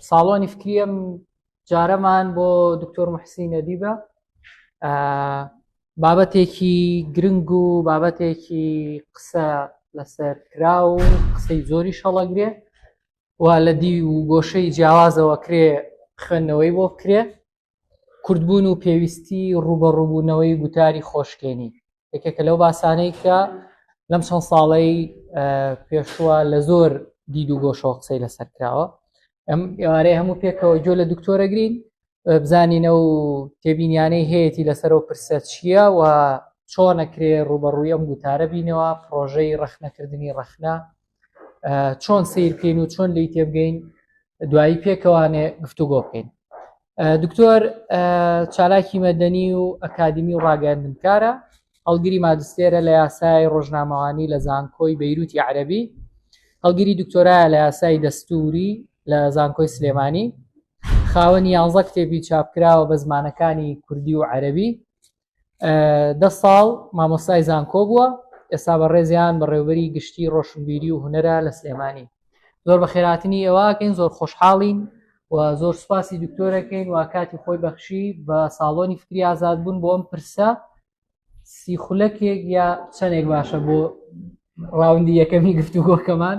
ساڵۆنی فکریم جارەمان بۆ دکتۆر محسین ئەدیبە بابەتێکی گرنگ و بابەتێکی قسە لەسەر کرا و قسەی زۆری شەڵەگرێ و لە دی و گۆشەی جیاوازەوە کرێ خوێندنەوەی بۆ بکرێ کوردبوون و پێویستی ڕوبەڕووبوونەوەی گوتاری خۆشکێنی یەکێکە لەو باسانەی کە لەم چەند ساڵەی پێشووە لە زۆر دید و گۆشەوە قسەی لەسەر کراوە. ئەم ئێوارەی هەموو پێکەوە گوێ لە دکتۆرەگرین بزانینە و تێبینیانەی هەیەی لەسەرەوە پرسە چییە و چۆنەکرێ ڕوبەڕووی ئەم گوتارە بینەوە، پرۆژەی ڕەخنەکردنی ڕەخنە چۆن سیر بکەین و چۆن لی تێبگەین دوایی پێکەوانێ گفتوگۆ بکەین. دکتۆر چالاکی مەدەنی و ئەکادمی و ڕاگەاندنکارە، هەڵگری ماجستێرە لە یاسای ڕۆژنامەوانی لە زانکۆی بەیروتی عەرەبی، هەڵگری دکتۆرایە لە یاسای دەستووری لە زانکۆی سلێمانی، خاوەنی 11 کتێبی چاپکراوە بە زمانەکانی کوردی و عەرەبی، 10 ساڵ مامۆستای زانکۆ بووە، ئێستا بەڕێزیان بەڕێوەبەری گشتی ڕۆشنبیری و هونەرە لە سلێمانی. زۆر بە خێراتنی ئێواکەین، زۆر خۆشحاڵین و زۆر سوپاسی دکتۆرەکەین و کاتی خۆی بەخشی بە ساڵۆنی فکری ئازادبوون بۆ ئەم پرسە سی خولەکێک یا چەندێک باشە بۆ ڕاوندی یەکەمی گفتوگۆکەمان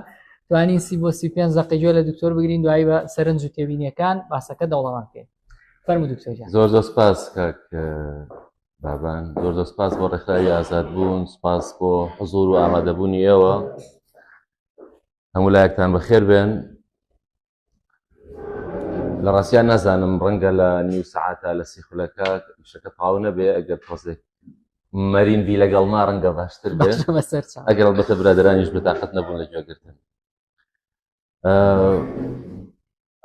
توانین 35 دقیقە لە دکتۆر بگرین دوایی بە سەرنج و تێبینیەکان باسەکە دەوڵەمەند بکەین. فەرموو دکتۆر جان. زۆر سپاس کاک بابان، زۆر سپاس بۆ ڕێکخراوی ئازادبوون، سپاس بۆ حزور و ئامادەبوونی ئێوە. هەموو لایەکتان بەخێر بێن. لە ڕاستیان نازانم ڕەنگە لە نیو سەعاتە لە سی خولەکە شەکە تەواو نەبێ، ئەگەر تۆزێک مەرین بی لەگەڵ ما ڕەنگە باشتر بێ، ئەگەر ئەڵبەتە برادرانیش بەتاقەت نەبوون لە گوێگرتن.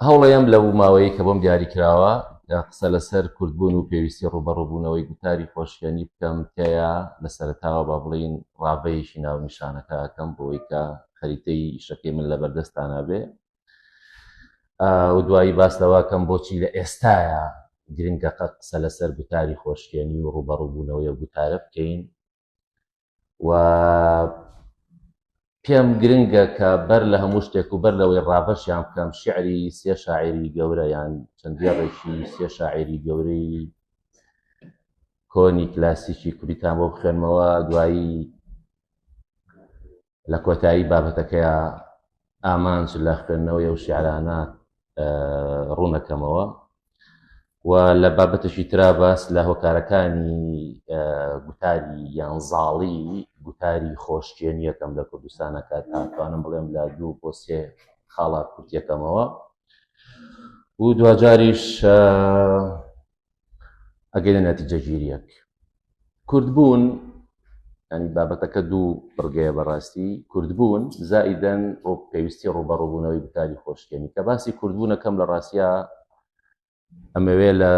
هەوڵەیەم لەو ماوەیە کە بۆم دیاری کراوە قسە لەسەر کوردبوون و پێویستی ڕوبەڕووبوونەوەی گوتاری خۆشیێنی بکەم، تێیە لە سەرەتاوە با بڵین ڕاوەیەکی ناو نیشانەکەکەم بۆی کە خەریتەی ئیشەکەی من لە بەردەستانە بێ و دوایی باس لەواکەم بۆچی لە ئێستایە گرنگە قسە لەسەر گوتاری خۆشکێنی و ڕوبەڕووبوونەوەی گوتارە بکەین. و پێم گرنگە کە بەر لە هەموو شتێک و بەر لەوەی ڕابەشیان بکەم شیعری سێ شاعری گەورە یان چەندێڕێکی سێ شاعری گەورەی کۆنی کلاسیکی کوردیتان بۆ بخوێنمەوە، دوایی لە کۆتایی بابەتەکەیە ئامانج لە خوێندنەوەی ئەو شیعرانە ڕوونەکەمەوە و لە بابەتەشی ترا باس لە هۆکارەکانی گوتاری یان زاڵی گوتاری خۆشکێنی یەکەم لە کوردستانەکە تاتوانم بڵێم لە 2 بۆ 3 خاڵا کورتیەکەمەوە و دوجاریش ئەگەینە نەتیجەگیریەک. کوردبوون ینی بابەتەکە 2 بڕگەیە بەڕاستی، کوردبوون زائیدەن بۆ پێویستی ڕوبەڕووبوونەوەی گوتاری خۆشکێنی. کە باسی کوردبوونەکەم لە ڕاستیە ئەمەوێ لە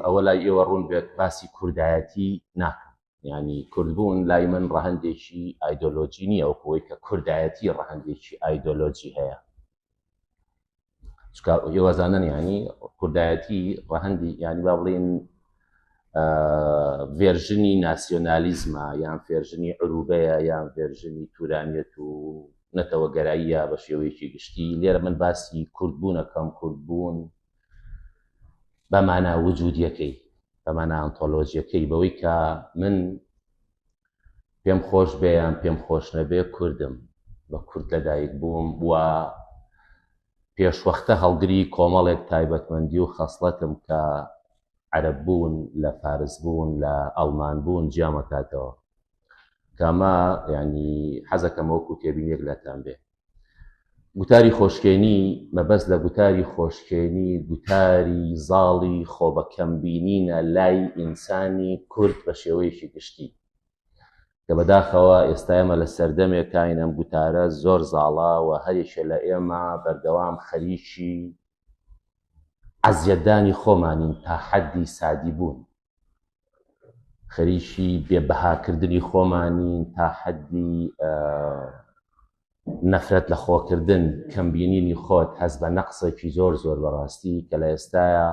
ئەوە لای ئێوە ڕوون بێت باسی کوردایەتی ناکەم، ینی کوردبوون لای من ڕەهەندێکی ئایدۆلۆجی نییە، ئەوەی کە کوردایەتی ڕەهەندێکی ئایدۆلۆجی هەیە. ئێوەزانن ینی کوردایەتی ڕەهەندی ینی با بڵێن ڤێرژنی ناسیۆنالیزمە یان فێرژنی عروبەیە یان فێرژنی تورانیەت و نەتەوە گەراییە بە شێوەیەکی گشتی. لێرە من باسی کوردبوونەکەم، کوردبوون بەمانە وجودیەکەی، بەمانە ئەنتۆلۆژیەکەی، بەوەی کە من پێم خۆش بێ یان پێم خۆش نەبێ کوردم، بە کورد لەدایک بووم و پێشوەختە هەڵگری کۆمەڵێک تایبەتمەندی و خەسڵەتم کە عەرەب بوون، لە فارس بوون، لە ئەڵمان بوون جیامەکاتەوە کەمە ینی حەزەکەم وەکو تێبینیەک لەتان بێ. گوتاری خۆشکێنی مەبەست لە گوتاری خۆشکێنی گوتاری زاڵی خۆبەکەمبینینە لای ئینسانی کورد بە شێوەیەکی گشتی کە بەداخەوە ئێستا ئێمە لە سەردەمێک کاین ئەم گوتارە زۆر زاڵە و هەرێکە لە ئێمە بەردەوام خەریکی عەزیەتدانی خۆمانین تا حەدی سادی بوون، خەریکی بێبەهاکردنی خۆمانین تا حەدی نەفرەت لە خۆکردن، کەمبینینی خۆت، هەست بە نەقسێکی زۆر زۆر بەڕاستی کە لە ئێستایە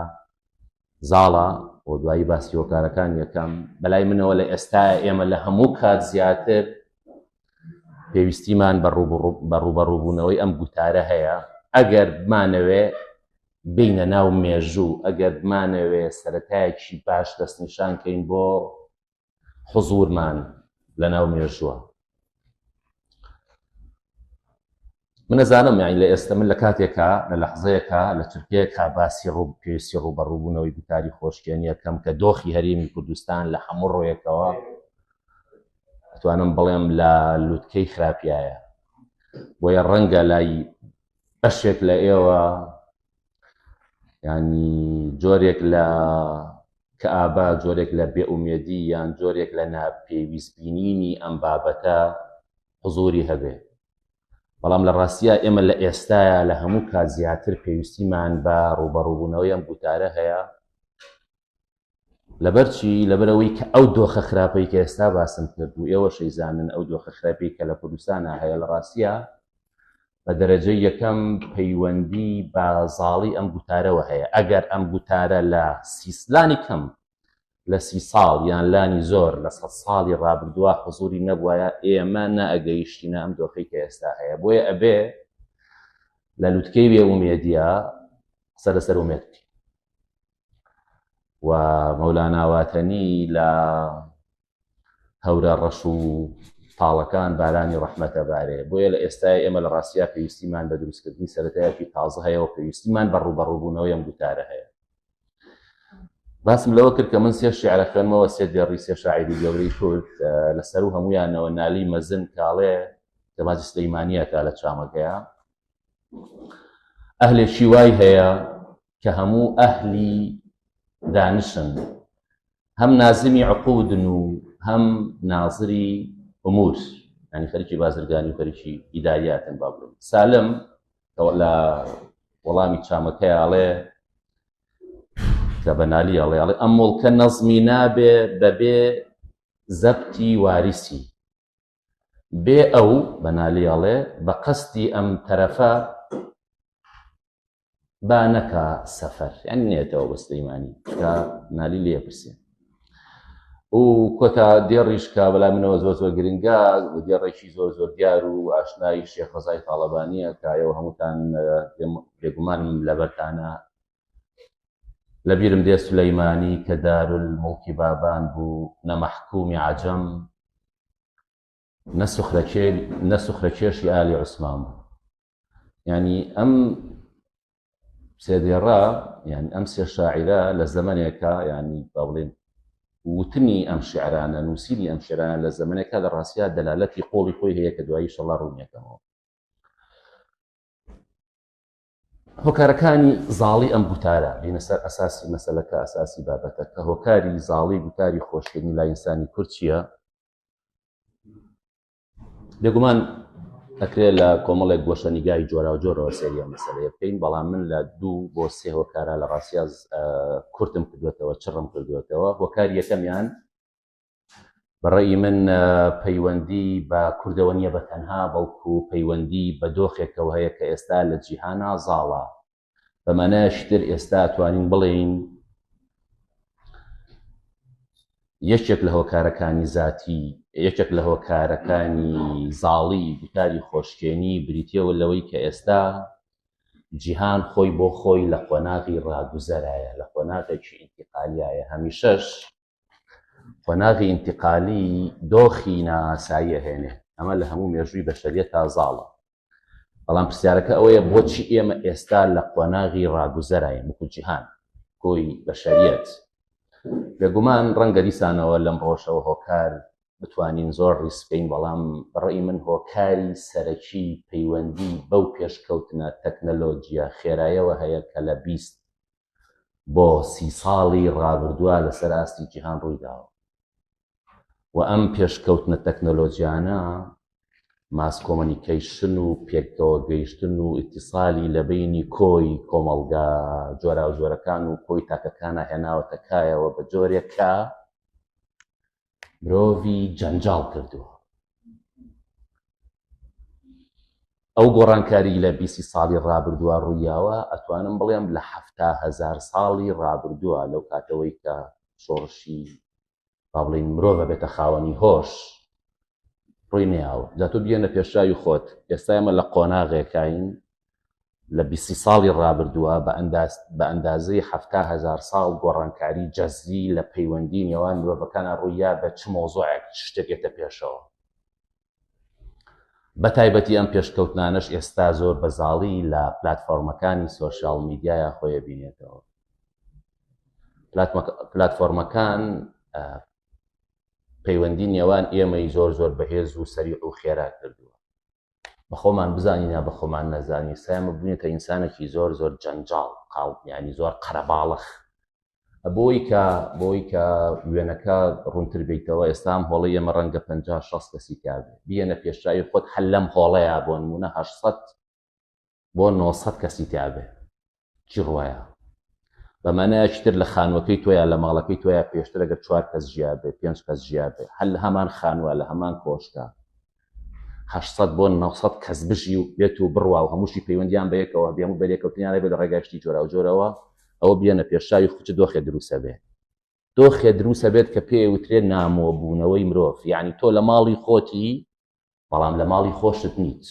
زاڵە و دوایی باسی هۆکارەکان یەکەم. بەلای منەوە لە ئێستایە ئێمە لە هەموو کات زیاتر پێویستیمان بە ڕوبەڕووبوونەوەی ئەم گوتارە هەیە ئەگەر بمانەوێ بینە ناو مێژوو، ئەگەر بمانەوێ سەرەتایەکی باش دەستنیشانکەین بۆ حوزورمان لە ناو مێژووە. من نەزانم یعنی لە ئێستا من لە کاتێکا لە لەحزەیەکا لە تورکیەکا باسی پێویستی ڕوبەڕووبوونەوەی دووکاری خۆشکێنی یەکەم کە دۆخی هەرێمی کوردستان لە هەموو ڕۆیەکەوە ئەتوانم بڵێم لە لووتکەی خراپیایە، بۆیە ڕەنگە لای بەشێک لە ئێوە ینی جۆرێک لە کەئابە، جۆرێک لە بێئومێدی یان جۆرێک لە ناپێویستبینینی ئەم بابەتە حوزوری هەبێ. بەڵام لە ڕاستیە ئێمە لە ئێستاە لە هەموو کات زیاتر پێویستیمان بە ڕوبەڕووبوونەوەی ئەم گوتارە هەیە. لەبەرچی لەبەرەوەی کە ئەو دۆخە خراپەی کە ئێستا باسم کرد و ئێوە شەیزانن ئەو دۆخە خراپەی کە لە کوردستانە هەیە لە ڕاستیە بە دەرەجەی یەکەم پەیوەندی بە زاڵی ئەم گوتارەوە هەیە. ئەگەر ئەم گوتارە لە سیسلانی کەم لە 30 ساڵ یان لانی زۆر لە 100 ساڵی ڕابردووە حوزوری نەبووایە، ئێمە نەئەگەیشتینە ئەم دۆخەی کە ئێستا هەیە. بۆیە ئەبێ لە لووتکەی بێئومێدیە قسە لەسەر ئومێد بکەین. و مەولانا واتەنی لە هەورە ڕەش و تاڵەکان بارانی ڕەحمەتە بارێ. بۆیە لە ئێستای ئێمە لە ڕاستیە پێویستیمان بە دروستکردنی سەرەتایەکی تازە هەیە و پێویستیمان بە ڕوبەڕووبوونەوەی ئەم گوتارە هەیە. باسم لەوە کرد کە من 3 شیعرە خوێنمەوە، 3 دێڕی 3 شاعیری گەورەی کورد لەسەر و هەموویانەوە نالی مەزن کاڵێ دەمازی سلەیمانیەکە لە چامەکەیە. ئەهلێکی وای هەیە کە هەموو ئەهلی دانشن، هەم نازمی عقودن و هەم ناظری ئومور، ینی خەریکی بازرگانی و خەریکی ئیداریاتن. با بڵێن سالم لە وەڵامی چامەکەی ئاڵێ کە بەنالی ئەڵێ ئەم مڵکە نەزمی نابێ بەبێ زەبتی واریسی، بێ ئەو بەنالی ئەڵێ بە قەستی ئەم تەرەفە با نەکا سەفەر، یعنی نێتەوە بە سلەیمانی کە نالی لێ پرسێ و کۆتا دێڕیش کە بەلای منەوە زۆر زۆر گرنگە، دێڕێکی زۆر زۆر دیار و ئاشنایی شێخ ڕەزای تاڵەبانیە کە ئێوە هەمووتان بێگومانم لەبەرتانە. لەبیرم دێ سولەیمانی کە دارولموڵکی بابان بوو، نەمەحکومی عەجەم نەسوخرەکێشی ئالی عوسمان بوو. یعنی ئەم سێ دێڕە، یعنی ئەم سێ شاعیرە لە زەمانێکە، یعنی با بڵێن وتنی ئەم شیعرانە، نووسینی ئەم شیعرانە لە زەمانێکە لە ڕاستیە دەلالەتی قۆڵی خۆی هەیە کە دوایی ئینشەڵڵا ڕوونیەکەمەوە. هۆکارەکانی زاڵی ئەم گوتارە بینە سەر ئەساسی مەسەلەکە، ئەساسی بابەتە کە هۆکاری زاڵی گوتاری خۆشکردنی لای ئینسانی کورد چییە؟ بێگومان ئەکرێت لە کۆمەڵێک گۆشەنیگای جۆرا و جۆرەوە سێریە مەسەلەیە بکەین، بەڵام من لە 2 بۆ 3 هۆکارە لە ڕاستیە کورتم کردوێتەوە، چڕم کردوێتەوە. هۆکاری یەکەمیان بەڕێی من پەیوەندی بە کوردەوە نییە بە تەنها، بەڵکو پەیوەندی بە دۆخێکەوە هەیە کە ئێستا لە جیهانە زاڵە. بەمانایشتر ئێستا توانین بڵێین یەکێک لە هۆکارەکانی زاتی، یەکێک لە هۆکارەکانی زاڵی گوتاری خۆشکێنی بریتیەوە لەوەی کە ئێستا جیهان خۆی بۆ خۆی لە قۆناغی ڕاگوزەرایە، لە قۆناغێکی ئینتیقالیایە. هەمیشەش قۆناغی ئینتیقالی دۆخی ناسایی هێنێ، ئەمە لە هەموو مێژووی بەشەریەتە زاڵە. بەڵام پرسیارەکە ئەوەیە بۆچی ئێمە ئێستا لە قۆناغی ڕاگوزەرایە وەکو جیهان کۆی بەشەریەت؟ بێگومان ڕەنگە دیسانەوە لەم ڕۆژەوە هۆکار بتوانین زۆر ڕیسکەین، بەڵام بەڕێی من هۆکاری سەرەکی پەیوەندی بەو پێشکەوتنە تەکنەلۆجیە خێراییەوە هەیە کە لە 20 بۆ 30 ساڵی ڕابردووە لەسەر ئاستی جیهان ڕوویداوە. و ئەم پێشکەوتنە تەکنەلۆجیانە ماس کۆمۆنیکەیشن و پێکەوە گەیشتن و ئیتیسالی لە بینی کۆی کۆمەڵگا جۆرا و جۆرەکان و کۆی تاکەکانە هێناوەتە کایەوە بە جۆرێک کە مرۆڤی جەنجاڵ کردووە. ئەو گۆڕانکاری لە 20 ساڵی ڕابردووە ڕوویاوە، ئەتوانم بڵێم لە 70,000 ساڵی ڕابردووە لەو کاتەوەی کە شۆڕشی با بڵێن مرۆڤە بێتە خاوەنی هۆش ڕووی نەیاوە. جا تۆ بگەنە پێشاوی خۆت، ئێستا ئێمە لە قۆناغێکین لە 20 ساڵی ڕابردووە بە ئەندازەی 7,000 ساڵ گۆڕانکاری جەزری لە پەیوەندی نێوان مرۆڤەکانە ڕوویە بە چ مۆزوعێک شتێکێتە پێشەوە. بە تایبەتی ئەم پێشکەوتنانەش ئێستا زۆر بەزاڵی لە پلاتفۆرمەکانی سۆشیال میدیایە خۆیە بینێتەوە. پلاتفۆرمەکان پەیوەندی نێوان ئێمەی زۆر بەهێز و سەریع و خێرا کردووە. بە خۆمان بزانینە بە خۆمان نەزانی سایمە ببینێتە ئینسانێکی زۆر جەنجاڵ قاڵ، یعنی زۆر قەرەباڵغ. بۆی کە وێنەکە ڕوونتر بیتەوە ئێستا ئەم هۆڵی ئێمە ڕەنگە 50-60 کەسی کابێ بێنە پێشایی خۆت هەر لەم هۆڵەیە بۆ نمونە 800 بۆ 900 کەسی تابێ چی ڕوایە؟ بەمانایەکی تر لە خانووەکەی تۆیە لە ماڵەکەی تۆیە پێشتر ئەگەر 4 کەس ژیابێ 5 کەس ژیابێ هەر لە هەمان خانووە لە هەمان کۆشکە 800 بۆ 900 کەس بژی و بێت و بڕوا و هەمووشی پەیوەندیان بەیەکەوە بێم و بەرێکەوتنیانە بێت لە ڕێگاشتی جۆرا و جۆرەوە ئەوە بێنە پێشاوی خوچ دۆخێ دروسە بێت. دۆخێ دروسە بێت کە پێی وترێت نامۆبوونەوەی مرۆڤ، یعنی تۆ لە ماڵی خۆتی بەڵام لە ماڵی خۆشت نیت،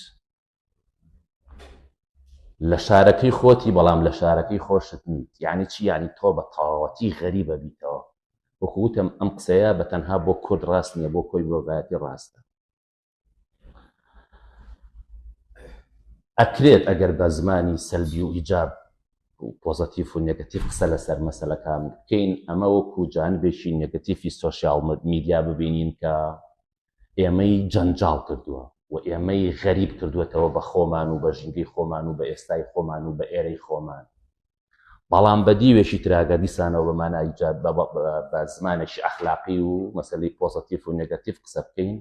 لە شارەکەی خۆتی بەڵام لە شارەکەی خۆشت نیت. یعنی چی؟ یعنی تۆ بە تەواوەتی غەریبە بیتەوە. وەکو وتم ئەم قسەیە بە تەنها بۆ کورد ڕاست نییە، بۆ کۆی مرۆڤایەتی ڕاستە. ئەکرێت ئەگەر بە زمانی سەلبی و ئیجاب و پۆزەتیف و نێگەتیڤ قسە لەسەر مەسەلەکان بکەین، ئەمە وەکو جانبێکی نێگەتیڤی سۆشیال میدیا ببینین کە ئێمەی جەنجاڵ کردووە و ئێمەی غەریب کردوێتەوە بە خۆمان و بە ژینگەی خۆمان و بە ئێستای خۆمان و بە ئێرەی خۆمان. بەڵام بە دیوێکی تراگە دیسانەوە بەمانای ئیجاب بە زمانێکی ئەخلاقی و مەسەلەی پۆزەتیف و نێگەتیڤ قسە بکەین.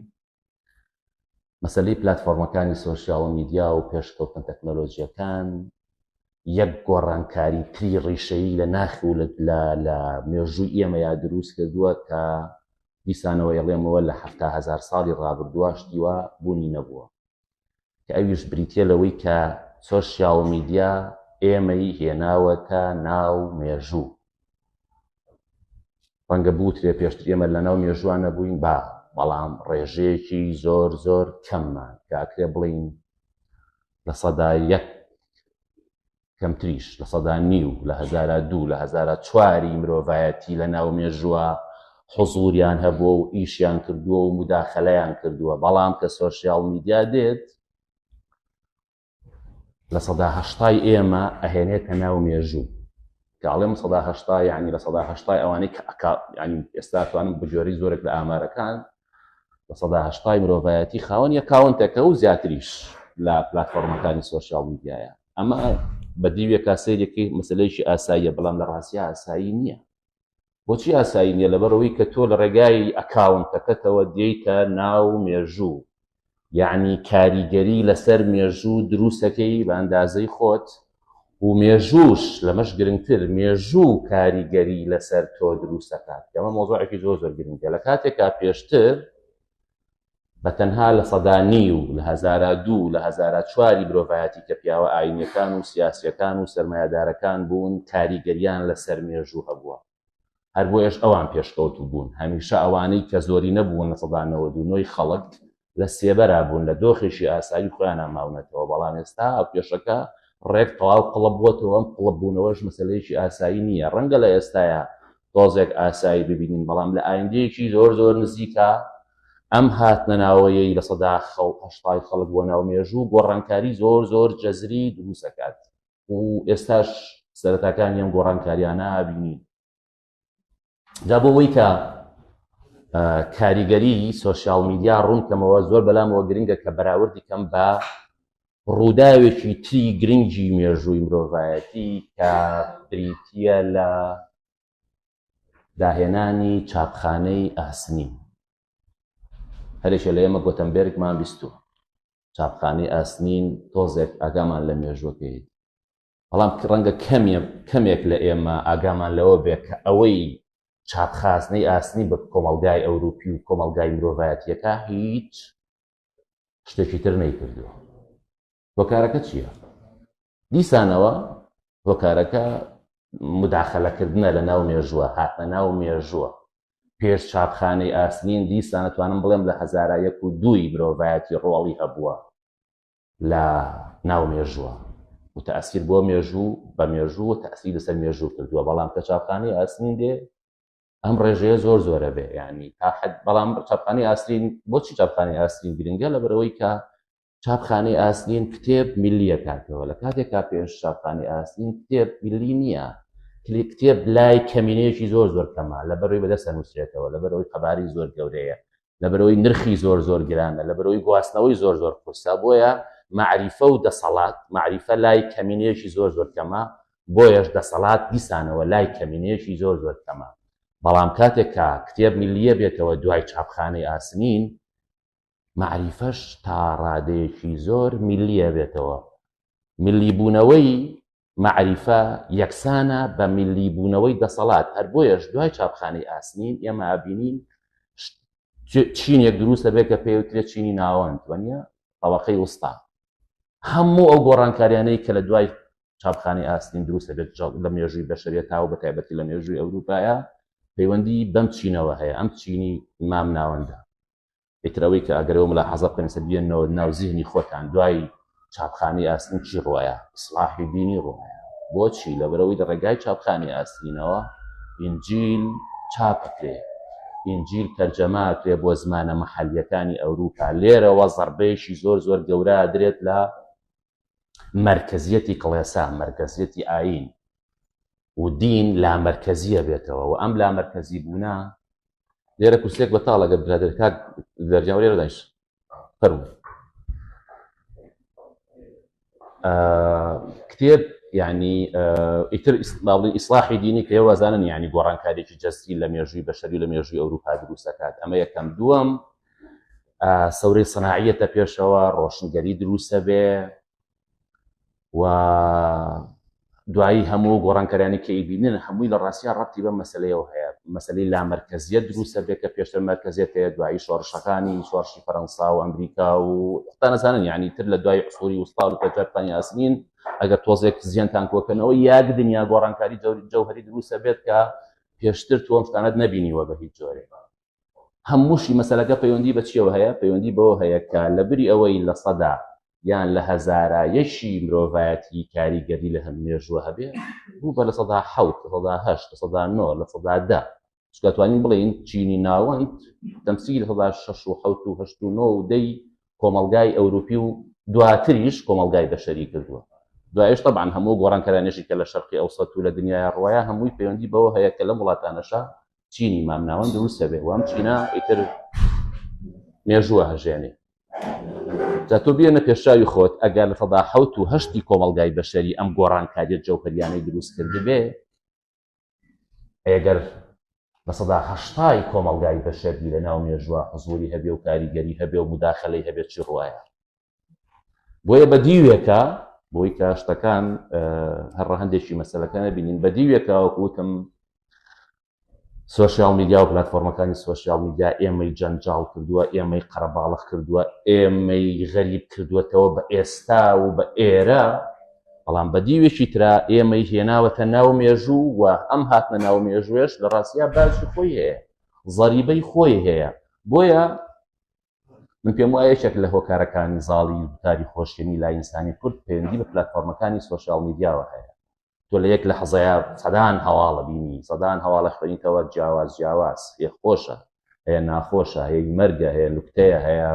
مەسەلەی پلاتفۆرمەکانی سۆشیال میدیا و پێشکەوتن تەکنۆلۆژیەکان یەک گۆڕانکاری تری ڕیشەیی لە ناخی و لە مێژووی ئێمەیە دروست کردووە کە دیسانەوە ئەڵێمەوە لە 7,000 ساڵی ڕابردووە شتیوە بوونی نەبووە، کە ئەویش بریتیە لەوەی کە سۆشیال میدیا ئێمەی هێناوەتە ناو مێژوو. ڕەنگە بوترێ پێشتر ئێمە لە ناو مێژووان نەبووین، بەڵام ڕێژەیەکی زۆر کەممان کە ئەکرێ بڵین لە سەدا 1 کەمتریش لە سەدا 9 لە 2002 لە 2004 مرۆڤایەتی لە ناو مێژووە حوزوریان هەبووە و ئیشیان کردووە و مداخەلەیان کردووە. بەڵام کە سۆشیال میدیا دێت لە سەدا 80 ئێمە ئەهێنێتە ناو مێژوو، کە ئەڵێم 180 یعنی لە 180 ئەوانەی ینی ئێستا توانم بجۆری زۆرێک لە ئامارەکان لە 180 مرۆڤایەتی خاوەن یەکاونتێکە و زیاتریش لە پلاتفۆرمەکانی سۆشیال میدیایە. ئەمە بە دیوێکا سەیرێکی مەسەلەیەکی ئاساییە، بەڵام لە ڕاستیە ئاسایی نییە. بۆچی ئاسایی نییە؟ لەبەرەوەی کە تۆ لە ڕێگای ئەکاونتەکەتەوە دێیتە ناو مێژوو، یعنی کاریگەری لەسەر مێژوو دروستەکەی بە ئەندازەی خۆت و مێژووش لەمەش گرنگتر مێژوو کاریگەری لەسەر تۆ دروستەکات. ئەمە مۆزوعێکی زۆر گرنگە. لە کاتێکا پێشتر بە تەنها لە سەدا 9 و لە 2002 لە 2004 مرۆڤایەتی کە پیاوە ئاینیەکان و سیاسیەکان و سەرمایەدارەکان بوون کاریگەریان لەسەر مێژوو هەبووە. هەر بۆیش ئەوان پێشکەوت بوون. هەمیشە ئەوانەی کە زۆری نەبوون لە سەدا 99 خەڵک لە سێبەرا بوون، لە دۆخێکی ئاسایی خۆیان ماونەتەوە. بەڵام ئێستا ئەو پێشەکە ڕێک تەواو قڵب بووەتەوە. ئەم قڵب بوونەوەش مەسەلەیەکی ئاسایی نییە. ڕەنگە لە ئێستاە تۆزێک ئاسایی ببینین، بەڵام لە ئایندەیەکی زۆر نزیکە ئەم هاتنە ناوەیەی لە سەدا 80 خەڵک بۆ ناو مێژوو گۆڕانکاری زۆر جەزری دروستەکات و ئێستاش سەرەتاکانی ئەم گۆڕانکاریانە بینین. جا بۆەوەی کە کاریگەری سۆشیال میدیا ڕوونکەمەوە زۆر بەلامەوە گرنگە کە بەراوردی کەم بە ڕووداوێکی تری گرنگی مێژووی مرۆڤایەتی کە بریتیە لە داهێنانی چاپخانەی ئاسنین. هەرێکە لە ئێمە گۆتەنبێرگمان بیستووە چاپخانەی ئاسنین تۆزێک ئاگامان لە مێژوەکەی، بەڵام ڕەنگە کەمێک لە ئێمە ئاگامان لەوە بێت کە ئەوەی چاپخانەی ئاسنی بە کۆمەڵگای ئەوروپی و کۆمەڵگای مرۆڤایەتیەکە هیچ شتێکی تر نەیکردووە. هۆکارەکە چییە؟ دیسانەوە هۆکارەکە مداخەلەکردنە لە ناو مێژووە، هاتنە ناو مێژووە. پێش چاپخانەی ئاسنین دیسان ئەتوانم بڵێم لە 2002 مرۆڤایەتی ڕۆڵی هەبووە لە ناو مێژووە. و تەئسیر بۆ مێژوو بە مێژوو و تەئسیر لەسەر مێژوو کردووە بەڵام کە چاپخانەی ئاسنین دێ ئەم ڕێژەیە زۆر زۆرە بێ یعنی تا حد بەڵام چاپخانەی ئاسرین بۆچی چاپخانەی ئاسرین گرنگە لەبەرەوەی کە چاپخانەی ئاسنین کتێب میلیە کاتەوە لە کاتێکا پێش چاپخانەی ئاسنین کتێب میلی نییە کتێب لای کەمینەیەکی زۆر زۆر کەمە لەبەرەوەی بەدەستە نووسێتەوە لەبەرەوەی قەباری زۆر گەورەیە لەبەرەوەی نرخی زۆر زۆر گرانە لەبەرەوەی گواستنەوەی زۆر زۆر قورسە بۆیە معریفە و دەسەڵات معریفە لای کەمینەیەکی زۆر زۆر کەمە بۆیەش دەسەڵات دیسانەوە لای کەمینەیەکی زۆر زۆر کەمە بەڵام کاتێک کە کتێب میلیە بێتەوە دوای چاپخانەی ئاسنین معریفەش تا ڕادەیەکی زۆر میلیە بێتەوە میلیبوونەوەی معریفە یەکسانە بە میلیبوونەوەی دەسەڵات هەر بۆیەش دوای چاپخانەی ئاسنین ئێمە ئابینین چینێک دروستە بێت کە پێوترێت چینی ناوەند وەنیە طەبەقەی وستا هەموو ئەو گۆڕانکاریانەی کە لە دوای چاپخانەی ئاسنین دروستە بێت لە مێژووی بەشەریەتاوە بە تایبەتی لە مێژووی ئەوروپایە پەیوەندی بەم چینەوە هەیە ئەم چینی مام ناوەندە ئیترەوەی کە ئەگەرەوە ملاحەزە بکەن بێنەوە ناو زیهنی خۆتان دوای چاپخانەی ئاسنین چی ڕۆیە ئیسلاحی دینی ڕۆیە بۆچی لەبەرەوەی لە ڕێگای چاپخانەی ئاسنینەوە ئینجیل چاپەکرێ ئینجیل تەرجەماکرێ بۆ زمانە مەحەلیەکانی ئەوروپا لێرەوە زەربەیەکی زۆر زۆر گەورە درێت لە مرکزیەتی کڵێسا مرکزیەتی ئاین و دین لامەرکەزیە بێتەوە و ئەم لامەرکەزی بوونە لێرە کورسێک بەتاڵ ئەگەر برادر کاک دەرجاو لێرە دایش فەرمووی کتێب یعنی ئیتر باڵی ئیسلاحی دینی کە ئێوەزانن یعنی گۆڕانکاریێکی جەستی لە مێژووی بەشەری لە مێژووی ئەوروپا دروست دەکات ئەمە یەکەم دووەم سەورەی سەناعیەتە پێشەوە ڕۆشنگەری دروستە بێ و دوایی هەموو گۆڕانکاریانی کە ئیبینن هەمووی لە ڕاستیان ڕەتی بە مەسەلەیەوە هەیە مەسەلەی لامەرکەزیەت دروستە بێت کە پێشتر مەرکەزیەت هەیە دوایی شۆڕشەکانی شۆڕشی فەرەنسا و ئەمریکا و تانەزانن یعنی تر لە دوای عسووری وستا و چاپخانەی ئاسنین ئەگەر تۆزێک زیانتان کۆکەنەوە یاک دنیا گۆڕانکاری جەوهەری دروستە بێت کە پێشتر تۆم شتانەت نەبینیوە بە هیچ جۆرێک هەمووشی مەسەلەکە پەیوەندی بە چیەوە هەیە پەیوەندی بەوە هەیە کە لەبری ئەوەی لە سەدا یان لە هەزارایەشی مرۆڤایەتی کاریگەری لە هەم مێژووە هەبێ بوو بە لە سەدا حەوت لە سەدا هەشت لە سەدا نۆ لە سەدا دە چکاتوانین بڵێن چینی ناوەند تەمسیل لە سەدا شەش و حەوت و هەشت و نۆ و دەی کۆمەڵگای ئەوروپی و دواتریش کۆمەڵگای بەشەری کردووە دوایش طبعا هەموو گۆڕانکارانێکی کە لە شەرقی ئەوسەط و لە دنیای ڕۆیە هەمووی پەیوەندی بەوە هەیە کە لەم وڵاتانەشە چینی مام ناوەند دروستە بێ و ئەم چینە ئیتر مێژووە هەژێنێ جا تۆ بێنە پێشاوی خۆت ئەگەر لە سەدا حەوت و هەشتی کۆمەڵگای بەشەری ئەم گۆڕانکاریە جەوهەریانەی دروست کرد بێ ئەگەر لە سەدا هەشتای کۆمەڵگای بەشەری لە ناو مێژووە حزوری هەبێ و کاریگەری هەبێ و مداخەلەی هەبێت چی ڕوایە بۆیە بەدیوێکە بۆی کە شتەکان هەر هەندێکی مەسەلەکانە بینین بەدیوێکە وەکوتم سۆشیال میدیا و پلاتفۆرمەکانی سۆشیال میدیا ئێمەی جەنجاڵ کردووە ئێمەی قەرەباڵغ کردووە ئێمەی غەریب کردووەتەوە بە ئێستا و بە ئێرە بەڵام بەدیوێکی ترا ئێمەی هێناوەتە ناو مێژوو و ئەم هاتنە ناو مێژوێش لە ڕاستیا باشی خۆی هەیە زەریبەی خۆی هەیە بۆیە من پێم وایە یەکێک لە هۆکارەکانی زاڵی وتاری خۆشیێنی لای ئینسانی کورد پەیوەندی بە پلاتفۆرمەکانی سۆشیال میدیاوە هەیە تۆ لە یەک لە حەزەیە سەدان هەواڵە بینی سەدان هەواڵە خوێنیتەوە جیاواز هەیە خۆشە هەیە ناخۆشە هەیە مەرگە هەیە نوکتەیە هەیە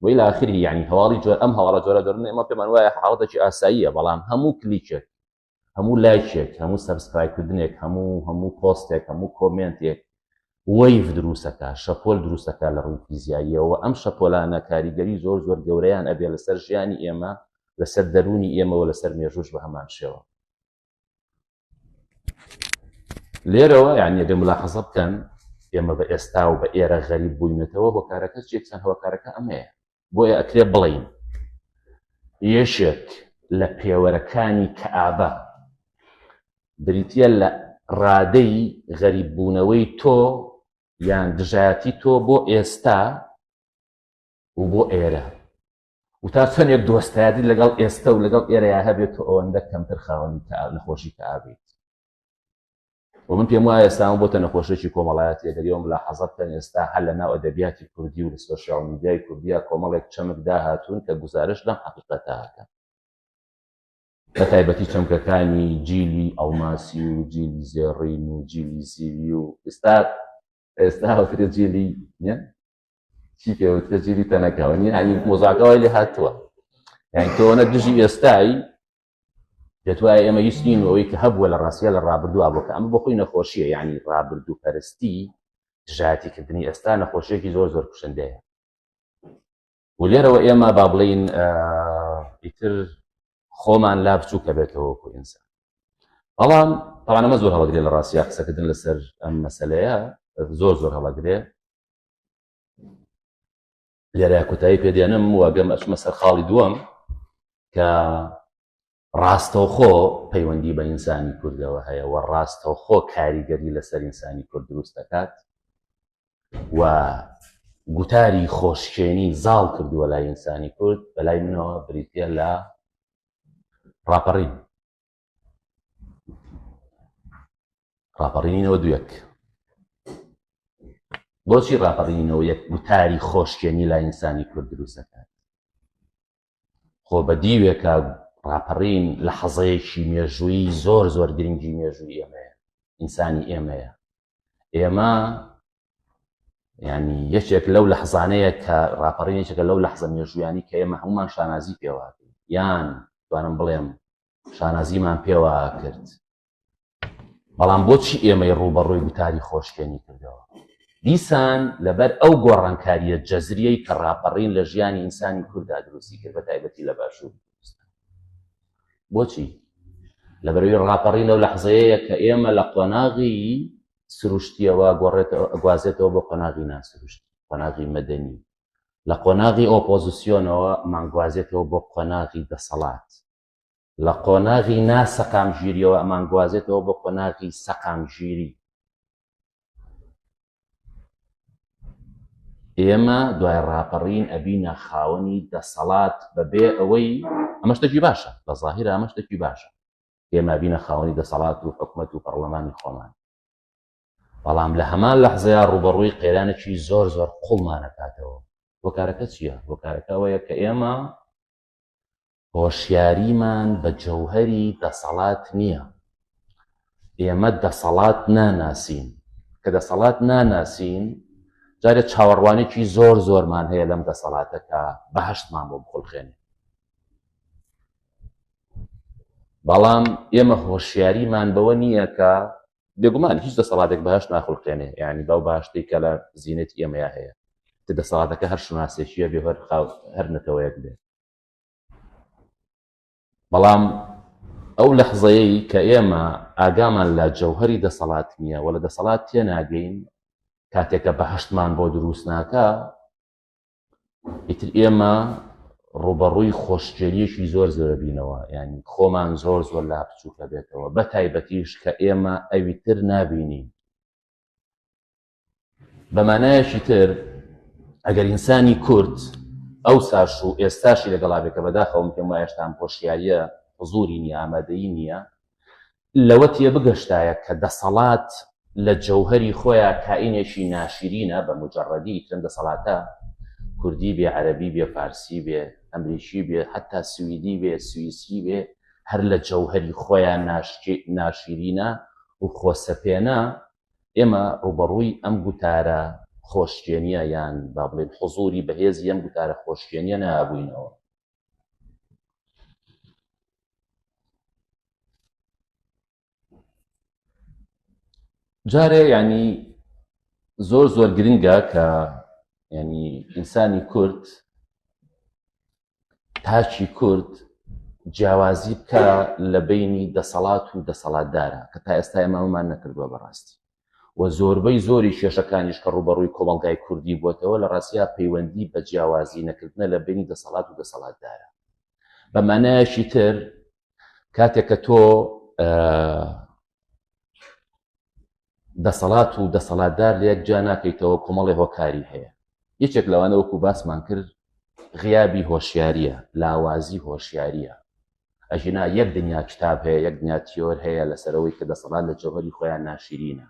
وإلى آخره يعني هەواڵی جۆر ئەم هەواڵە جۆرە دەڕن ئێمە پێمان وایە حاڵەتێکی ئاساییە بەڵام هەموو کلیکێک هەموو لایکێک هەموو سەبسکرایبکردنێک هەموو پۆستێک هەموو کۆمنتێک وەیف دروستەکە شەپۆل دروستەکە لە ڕووی فیزیاییەوە ئەم شەپۆلانە کاریگەری زۆر زۆر گەورەیان ئەبێ لەسەر ژیانی ئێمە لەسەر دەرونی ئێمەوە لەسەر مێژوش بە هەمان شێوە لێرەوە یعنی ئەگەر ملاحەزە بکەن ئێمە بە ئێستا و بە ئێرە غەریب بووینەتەوە هۆکارەکە چێکسان هۆکارەکە ئەمەیە بۆیە ئەکرێ بڵین یەشێک لە پێوەرەکانی کەعابە بریتیە لە ڕادەی غەریببوونەوەی تۆ یان دژایەتی تۆ بۆ ئێستا و بۆ ئێرە و تا چەندێک دۆستایەتی لەگەڵ ئێستا و لەگەڵ ئێرەیە هەبێت تۆ ئەوەندە کەمتر خاوەنی نەخۆشی کەعابیت و من پێم وایە ئێستا بۆتە نەخۆشێکی کۆمەڵایەتی ئەگەریەوە ملاحەزە بکەن ئێستا هەر لە ناو ئەدەبیاتی کوردی و لە سۆشیال میدیای کوردیا کۆمەڵێک چەمک داهاتوون کە گوزارش لەم حەقیقەتە هاتن بە تایبەتی چەمکەکانی جیلی ئەڵماسی و جیلی زێڕین و جیلی زیوی و ئێستا هەوترێت جیلی چی پێوترە جیلی تەنەکەوە ینی مۆزاکەوای لێ هاتووە یعنی تۆنە دژی ئێستایی دەتوایە ئێمە ویستین ئەوەی کە هەبووە لە ڕاستیە لە ڕابردووە بۆکە ئەمە بۆ خۆی نەخۆشیە یعنی ڕابردوو پەرستی دژایەتیکردنی ئێستا نەخۆشیێکی زۆر زۆر کوشندەیە و لێرەوە ئێمە با بڵین ئیتر خۆمان لا بچووکە بێتەوە وەکو ئینسان بەڵام تەواو ئەمە زۆر هەڵەگرێ لە ڕاستیە قسەکردن لەسەر ئەم مەسەلەیە زۆر زۆر هەڵەگرێ لێرە کوتایی پێدێنم واگەم ئەچمە سەر خاڵی دووەم کە ڕاستەوخۆ پەیوەندی بە ئینسانی کوردەوە هەیە و ڕاستەوخۆ کاریگەری لەسەر ئینسانی کورد دروست دەکات و گوتاری خۆشکێنی زاڵ کردووە لای ئینسانی کورد بەلای منەوە بریتە لە ڕاپەڕینینەوە دوویەک بۆچی ڕاپەڕینینەوە یەک گوتاری خۆشکێنی لای ئینسانی کورد دروست دەکات خۆ بە دیوێکە ڕاپەڕین لە حەزەیەکی مێژووی زۆر زۆر گرنگی مێژووی ئێمەیە ئینسانی ئێمەیە ئێمە ینی یەکێک لەو لەحزانەیە کە ڕاپەڕین یەکێکە لەو لەحزە مێژوویانی کە ئێمە هەمومان شانازی پێواکەین یان توانم بڵێم شانازیمان پێوە کرد بەڵام بۆچی ئێمەی ڕوبەڕووی گوتاری خۆشکێنی کردەوە دیسان لەبەر ئەو گۆڕانکاریە جەزریەی کە ڕاپەڕین لە ژیانی ئینسانی کووردا دروستی کرد بە تایبەتی لە باشوور بۆچی لەبەرەوەی ڕاپەڕین لەو لەحزەیەیە کە ئێمە لە قۆناغی سروشتیەوە گوازێتەوە بۆ قۆناغی ناسروشتی قۆناغی مەدەنی لە قۆناغی ئۆپۆزیسیۆنەوە مانگوازێتەوە بۆ قۆناغی دەسەڵات لە قۆناغی ناسەقامگیریەوە ئەمانگوازێتەوە بۆ قۆناغی سەقامگیری ئێمە دوای ڕاپەڕین ئەبینە خاوەنی دەسەڵات بەبێ ئەوەی ئەمە شتێکی باشە بە زاهیرە ئەمە شتێکی باشە ئێمە بینە خاوەنی دەسەڵات و حکومەت و پەرلەمانی خۆمان بەڵام لە هەمان لەحزەیە ڕوبەڕووی قێرانێکی زۆر زۆر قوڵمانەکاتەوە هۆکارەکە چییە؟ هۆکارەکە ئەوەیە کە ئێمە هۆشیاریمان بە جەوهەری دەسەڵات نییە ئێمە دەسەڵات ناناسین کە دەسەڵات ناناسین جارێک چاوەڕوانێکی زۆر زۆرمان هەیە لەم دەسەڵاتەکە بەهەشتمان بۆ بخڵخێنێ بەڵام ئێمە هۆشیاریمان بەوە نییە کە بێگومان هیچ دەسەڵاتێک بەهەشت ناخڵخێنێ یعنی بەو باشتەی کە لە زیینەتی ئێمەیە هەیە تە دەسەڵاتەکە هەر شوناسێکیە بێ هەر نەتەوەیەک بێت بەڵام ئەو لەحزەیەی کە ئێمە ئاگامان لە جەوهەری دەسەڵات نییە و لە دەسەڵات تێناگەین کاتێکە بەهەشتمان بۆ دروست ناکە ئیتر ئێمە ڕوبەڕووی خۆشگەریەکی زۆر زۆر بینەوە یعنی خۆمان زۆر زۆر لا بچووکە بێتەوە بە تایبەتیش کە ئێمە ئەویتر نابینین بەمانایەکی تر ئەگەر ئینسانی کورد ئەو ساش و ئێستاشی لەگەڵابێکە بەداخەوم پێم وایە هێشتان خۆشیاریە حزوری نییە ئامادەیی نییە لەوە تێ بگەشتایە کە دەسەڵات لە جەوهەری خۆیان کائینێکی ناشرینە بە مجەڕەدی چەند دەسەڵاتە کوردی بێ عەرەبی بێ فارسی بێ ئەمریکی بێ حتا سویدی بێ سویسی بێ هەر لە جەوهەری خۆیان ناشرینە و خۆسەپێنە ئێمە ڕوبەڕووی ئەم گوتارە خۆشکێنیە یان با بڵێن حزوری بەهێزی ئەم گوتارە خۆشکێنیە نابووینەوە جارێ ینی زۆر زۆر گرنگە کە ینی ئینسانی کورد تاچی کورد جیاوازی بکە لە بینی دەسەڵات و دەسەڵاتدارە کە تا ئێستا ئێمەمان نەکردووە بەڕاستی و زۆربەی زۆری کێشەکانیش کە ڕوبەڕووی کۆمەڵگای کوردی بووەتەوە لە ڕاستیا پەیوەندی بە جیاوازی نەکردنە لە بینی دەسەڵات و دەسەڵاتدارە بە مانایەکی تر کاتێک کە تۆ دەسەڵات و دەسەڵاتدار لە یەک جا ناکەیتەوە کۆمەڵی هۆکاری هەیە یەکێک لەوانە وەکو باسمان کرد غیابی هۆشیاریە لاوازی هۆشیاریە ئەژینا یەک دنیا کتاب هەیە یەک دنیا تیۆر هەیە لەسەرەوەی کە دەسەڵات لە جەوهەری خۆیان ناشرینە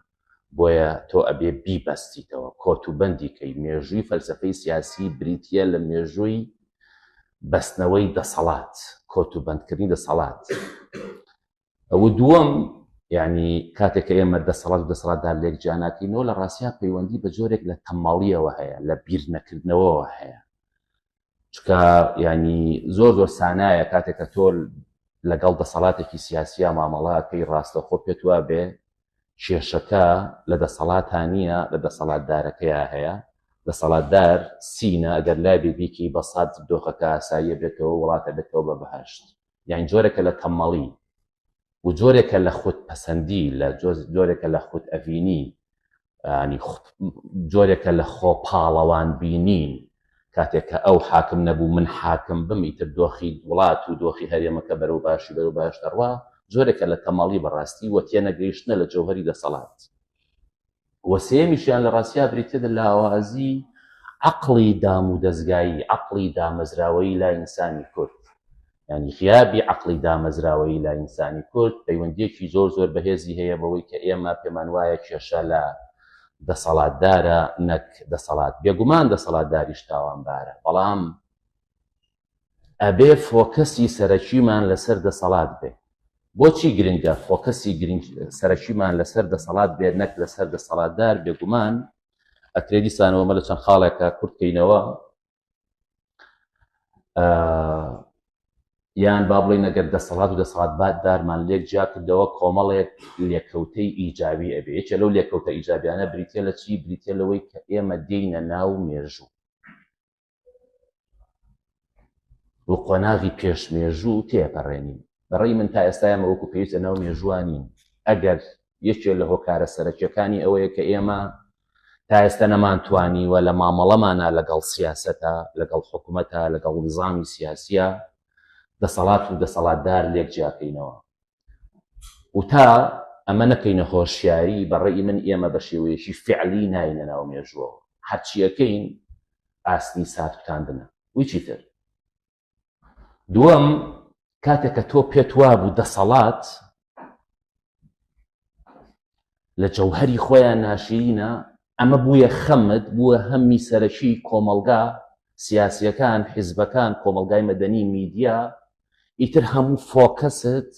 بۆیە تۆ ئەبێ بیبەستیتەوە کۆتوبەندی کەی مێژووی فەلسەفەی سیاسی بریتیە لە مێژووی بەستنەوەی دەسەڵات، کۆتوبەندکردنی دەسەڵات. ئەوە دووەم، یعنی کاتێک کە ئێمە دەسەڵات و دەسەڵاتدار لێک جیاناکەینەوە لە ڕاستیە پەیوەندی بە جۆرێک لە تەماڵیەوە هەیە، لە بیر نەکردنەوەەوە هەیە. چکە ینی زۆر سانایە کاتێک کە تۆ لەگەڵ دەسەڵاتێکی سیاسیە مامەڵاتەکەی ڕاستەخۆ پێت وە بێ کێشەکە لە دەسەڵاتان نییە، لە دەسەڵاتدارەکەیە هەیە. دەسەڵاتدار سینە ئەگەر لای بێبیکی بە سات دۆخەکە ئاساییە بێتەوە وڵاتە بێتەوە بە بەهەشت، یان جۆرێکە لە تەمەڵی و جۆرێکە لە خۆت پەسەندی، لە جۆرێکە لە خۆت ئەڤینی، ینی جۆرێکە لە خۆ پاڵەوان بینین. کاتێککە ئەو حاکم نەبوو من حاکم بم، ئیتر دۆخی وڵات و دۆخی هەرێمەکە بەرەو باشی بەرەو باش دەڕوا، جۆرێکە لە تەمەڵی بەڕاستی وە تێنەگەیشتنە لە جەوهەری دەسەڵات. وە سێمیشیان لە ڕاستیا بریتێ لە لاوازی عەقڵی دام و دەستگایی، عەقڵی دامەزراوەی لای ئینسانی کورد، ینی خیابی عەقڵی دامەزراوەی لای ئینسانی کورد پەیوەندیەکی زۆر بەهێزی هەیە بەوەی کە ئێمە پێمان وایە کێشە لە دەسەڵاتدارە نەک دەسەڵات. بێگومان دەسەڵاتداریش تاوانبارە، بەڵام ئەبێ فۆکەسی سەرەکیمان لەسەر دەسەڵات بێ. بۆچی گرنگە فۆکەسی سەرەکیمان لەسەر دەسەڵات بێت نەک لەسەر دەسەڵاتدار؟ بێگومان ئەکرێ دیسانەوە مە لە چەند خاڵێکە کورتکەینەوە، یان با بڵێن ئەگەر دەسەڵات و دەسەڵاتدارمان لێک جیا کردەوە کۆمەڵێک لێکەوتەی ئیجابی ئەبێ. یەکێ لەو لێکەوتە ئیجابیانە بریتێ لە چی؟ بریتێ لەوەی کە ئێمە دێینە ناو مێژوو و قۆناغی پێشمێژوو تێپەڕێنین. بەڕێی من تا ئێستا ئێمە وەکو پێویستە ناو مێژوانین. ئەگەر یەکێ لە هۆکارە سەرەکیەکانی ئەوەیە کە ئێمە تا ئێستا نەمانتوانیوە لە مامەڵەمانە لەگەڵ سیاسەتە، لەگەڵ حکوومەتە، لەگەڵ نظامی سیاسیە دەسەڵات و دەسەڵاتدار لێک جیاکەینەوە و تا ئەمە نەکەینە هۆشیاری. بەڕێی من ئێمە بە شێوەیەکی فعلی ناینە ناو مێژووەوە، هەرچیەکەین ئاستی ساتکاندنە ویچی تر. دووەم، کاتێک کە تۆ پێت وابوو دەسەڵات لە جەوهەری خۆیان ناشرینە، ئەمە بوویە خەمت، بووە هەممی سەرەکی کۆمەلگا سیاسیەکان، حیزبەکان، کۆمەلگای مەدەنی، میدیا، ئیتر هەموو فۆکەست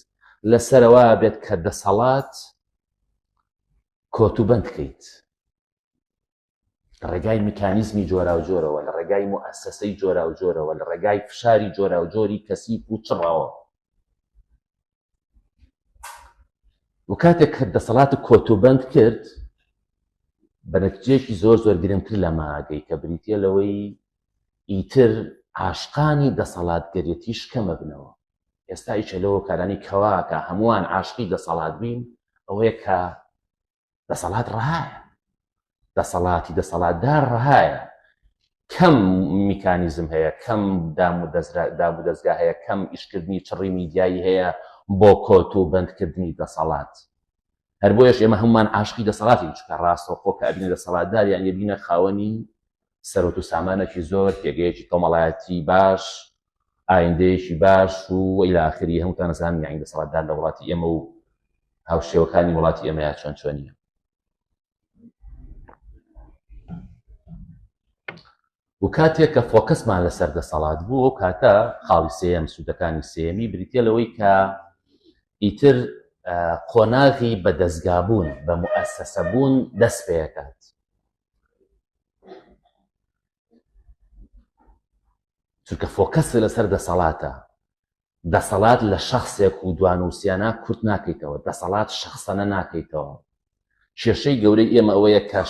لەسەرەوە بێت کە دەسەڵات کۆتوبەند بکەیت لە ڕێگای میکانیزمی جۆرا و جۆرەوە، لە ڕێگای موئەسسەی جۆرا و جۆرەوە، لە ڕێگای فشاری جۆرا و جۆری کەسیف و چڕەوە. و کاتێک کە دەسەڵات کۆتوبەند کرد بە نەتیجەیەکی زۆر گرنگتر لە ماگەی کە بریتە لەوەی ئیتر عاشقانی دەسەڵاتگەرێتیش کەمە بنەوە. ئێستا ئیچە لەوە کارانی کەوا کە هەمووان عاشقی دەسەڵات بین، ئەوەیە کە دەسەڵات ڕەهایە، دەسەڵاتی دەسەڵاتدار ڕەهایە، کەم میکانیزم هەیە، کەم دام و دەستگا هەیە، کەم ئیشکردنی چڕی میدیایی هەیە بۆ کۆتوبەندکردنی دەسەڵات. هەر بۆیەش ئێمە هەمومان عاشقی دەسەڵاتی، چکە ڕاستەوخۆ کە ئەبینە دەسەڵاتدار یان یەبینە خاوەنی سەرۆت و سامانێکی زۆر، پێگەیەکی کۆمەڵایەتی باش، ئایندەیەکی باش و ئیلی ئاخری. هەمووتان نەزانن یانی دەسەڵاتدار لە وڵاتی ئێمە و هاوشێوەکانی وڵاتی ئێمە یا چۆنیە. و کاتێک کە فۆکەسمان لەسەر دەسەڵات بوو، و کاتە خاڵی سێم، سوودەکانی سێمی بریتێ لەوەی کە ئیتر قۆناغی بە دەستگابوون، بە موئەسسەبوون دەست پێەکات. چونکە فۆکەس لەسەر دەسەڵاتە. دەسەڵات لە شەخصێک و دوانووسیانە کورت ناکەیتەوە، دەسەڵات شەخسەنە ناکەیتەوە. کێشەی گەورەی ئێمە ئەوەیە کە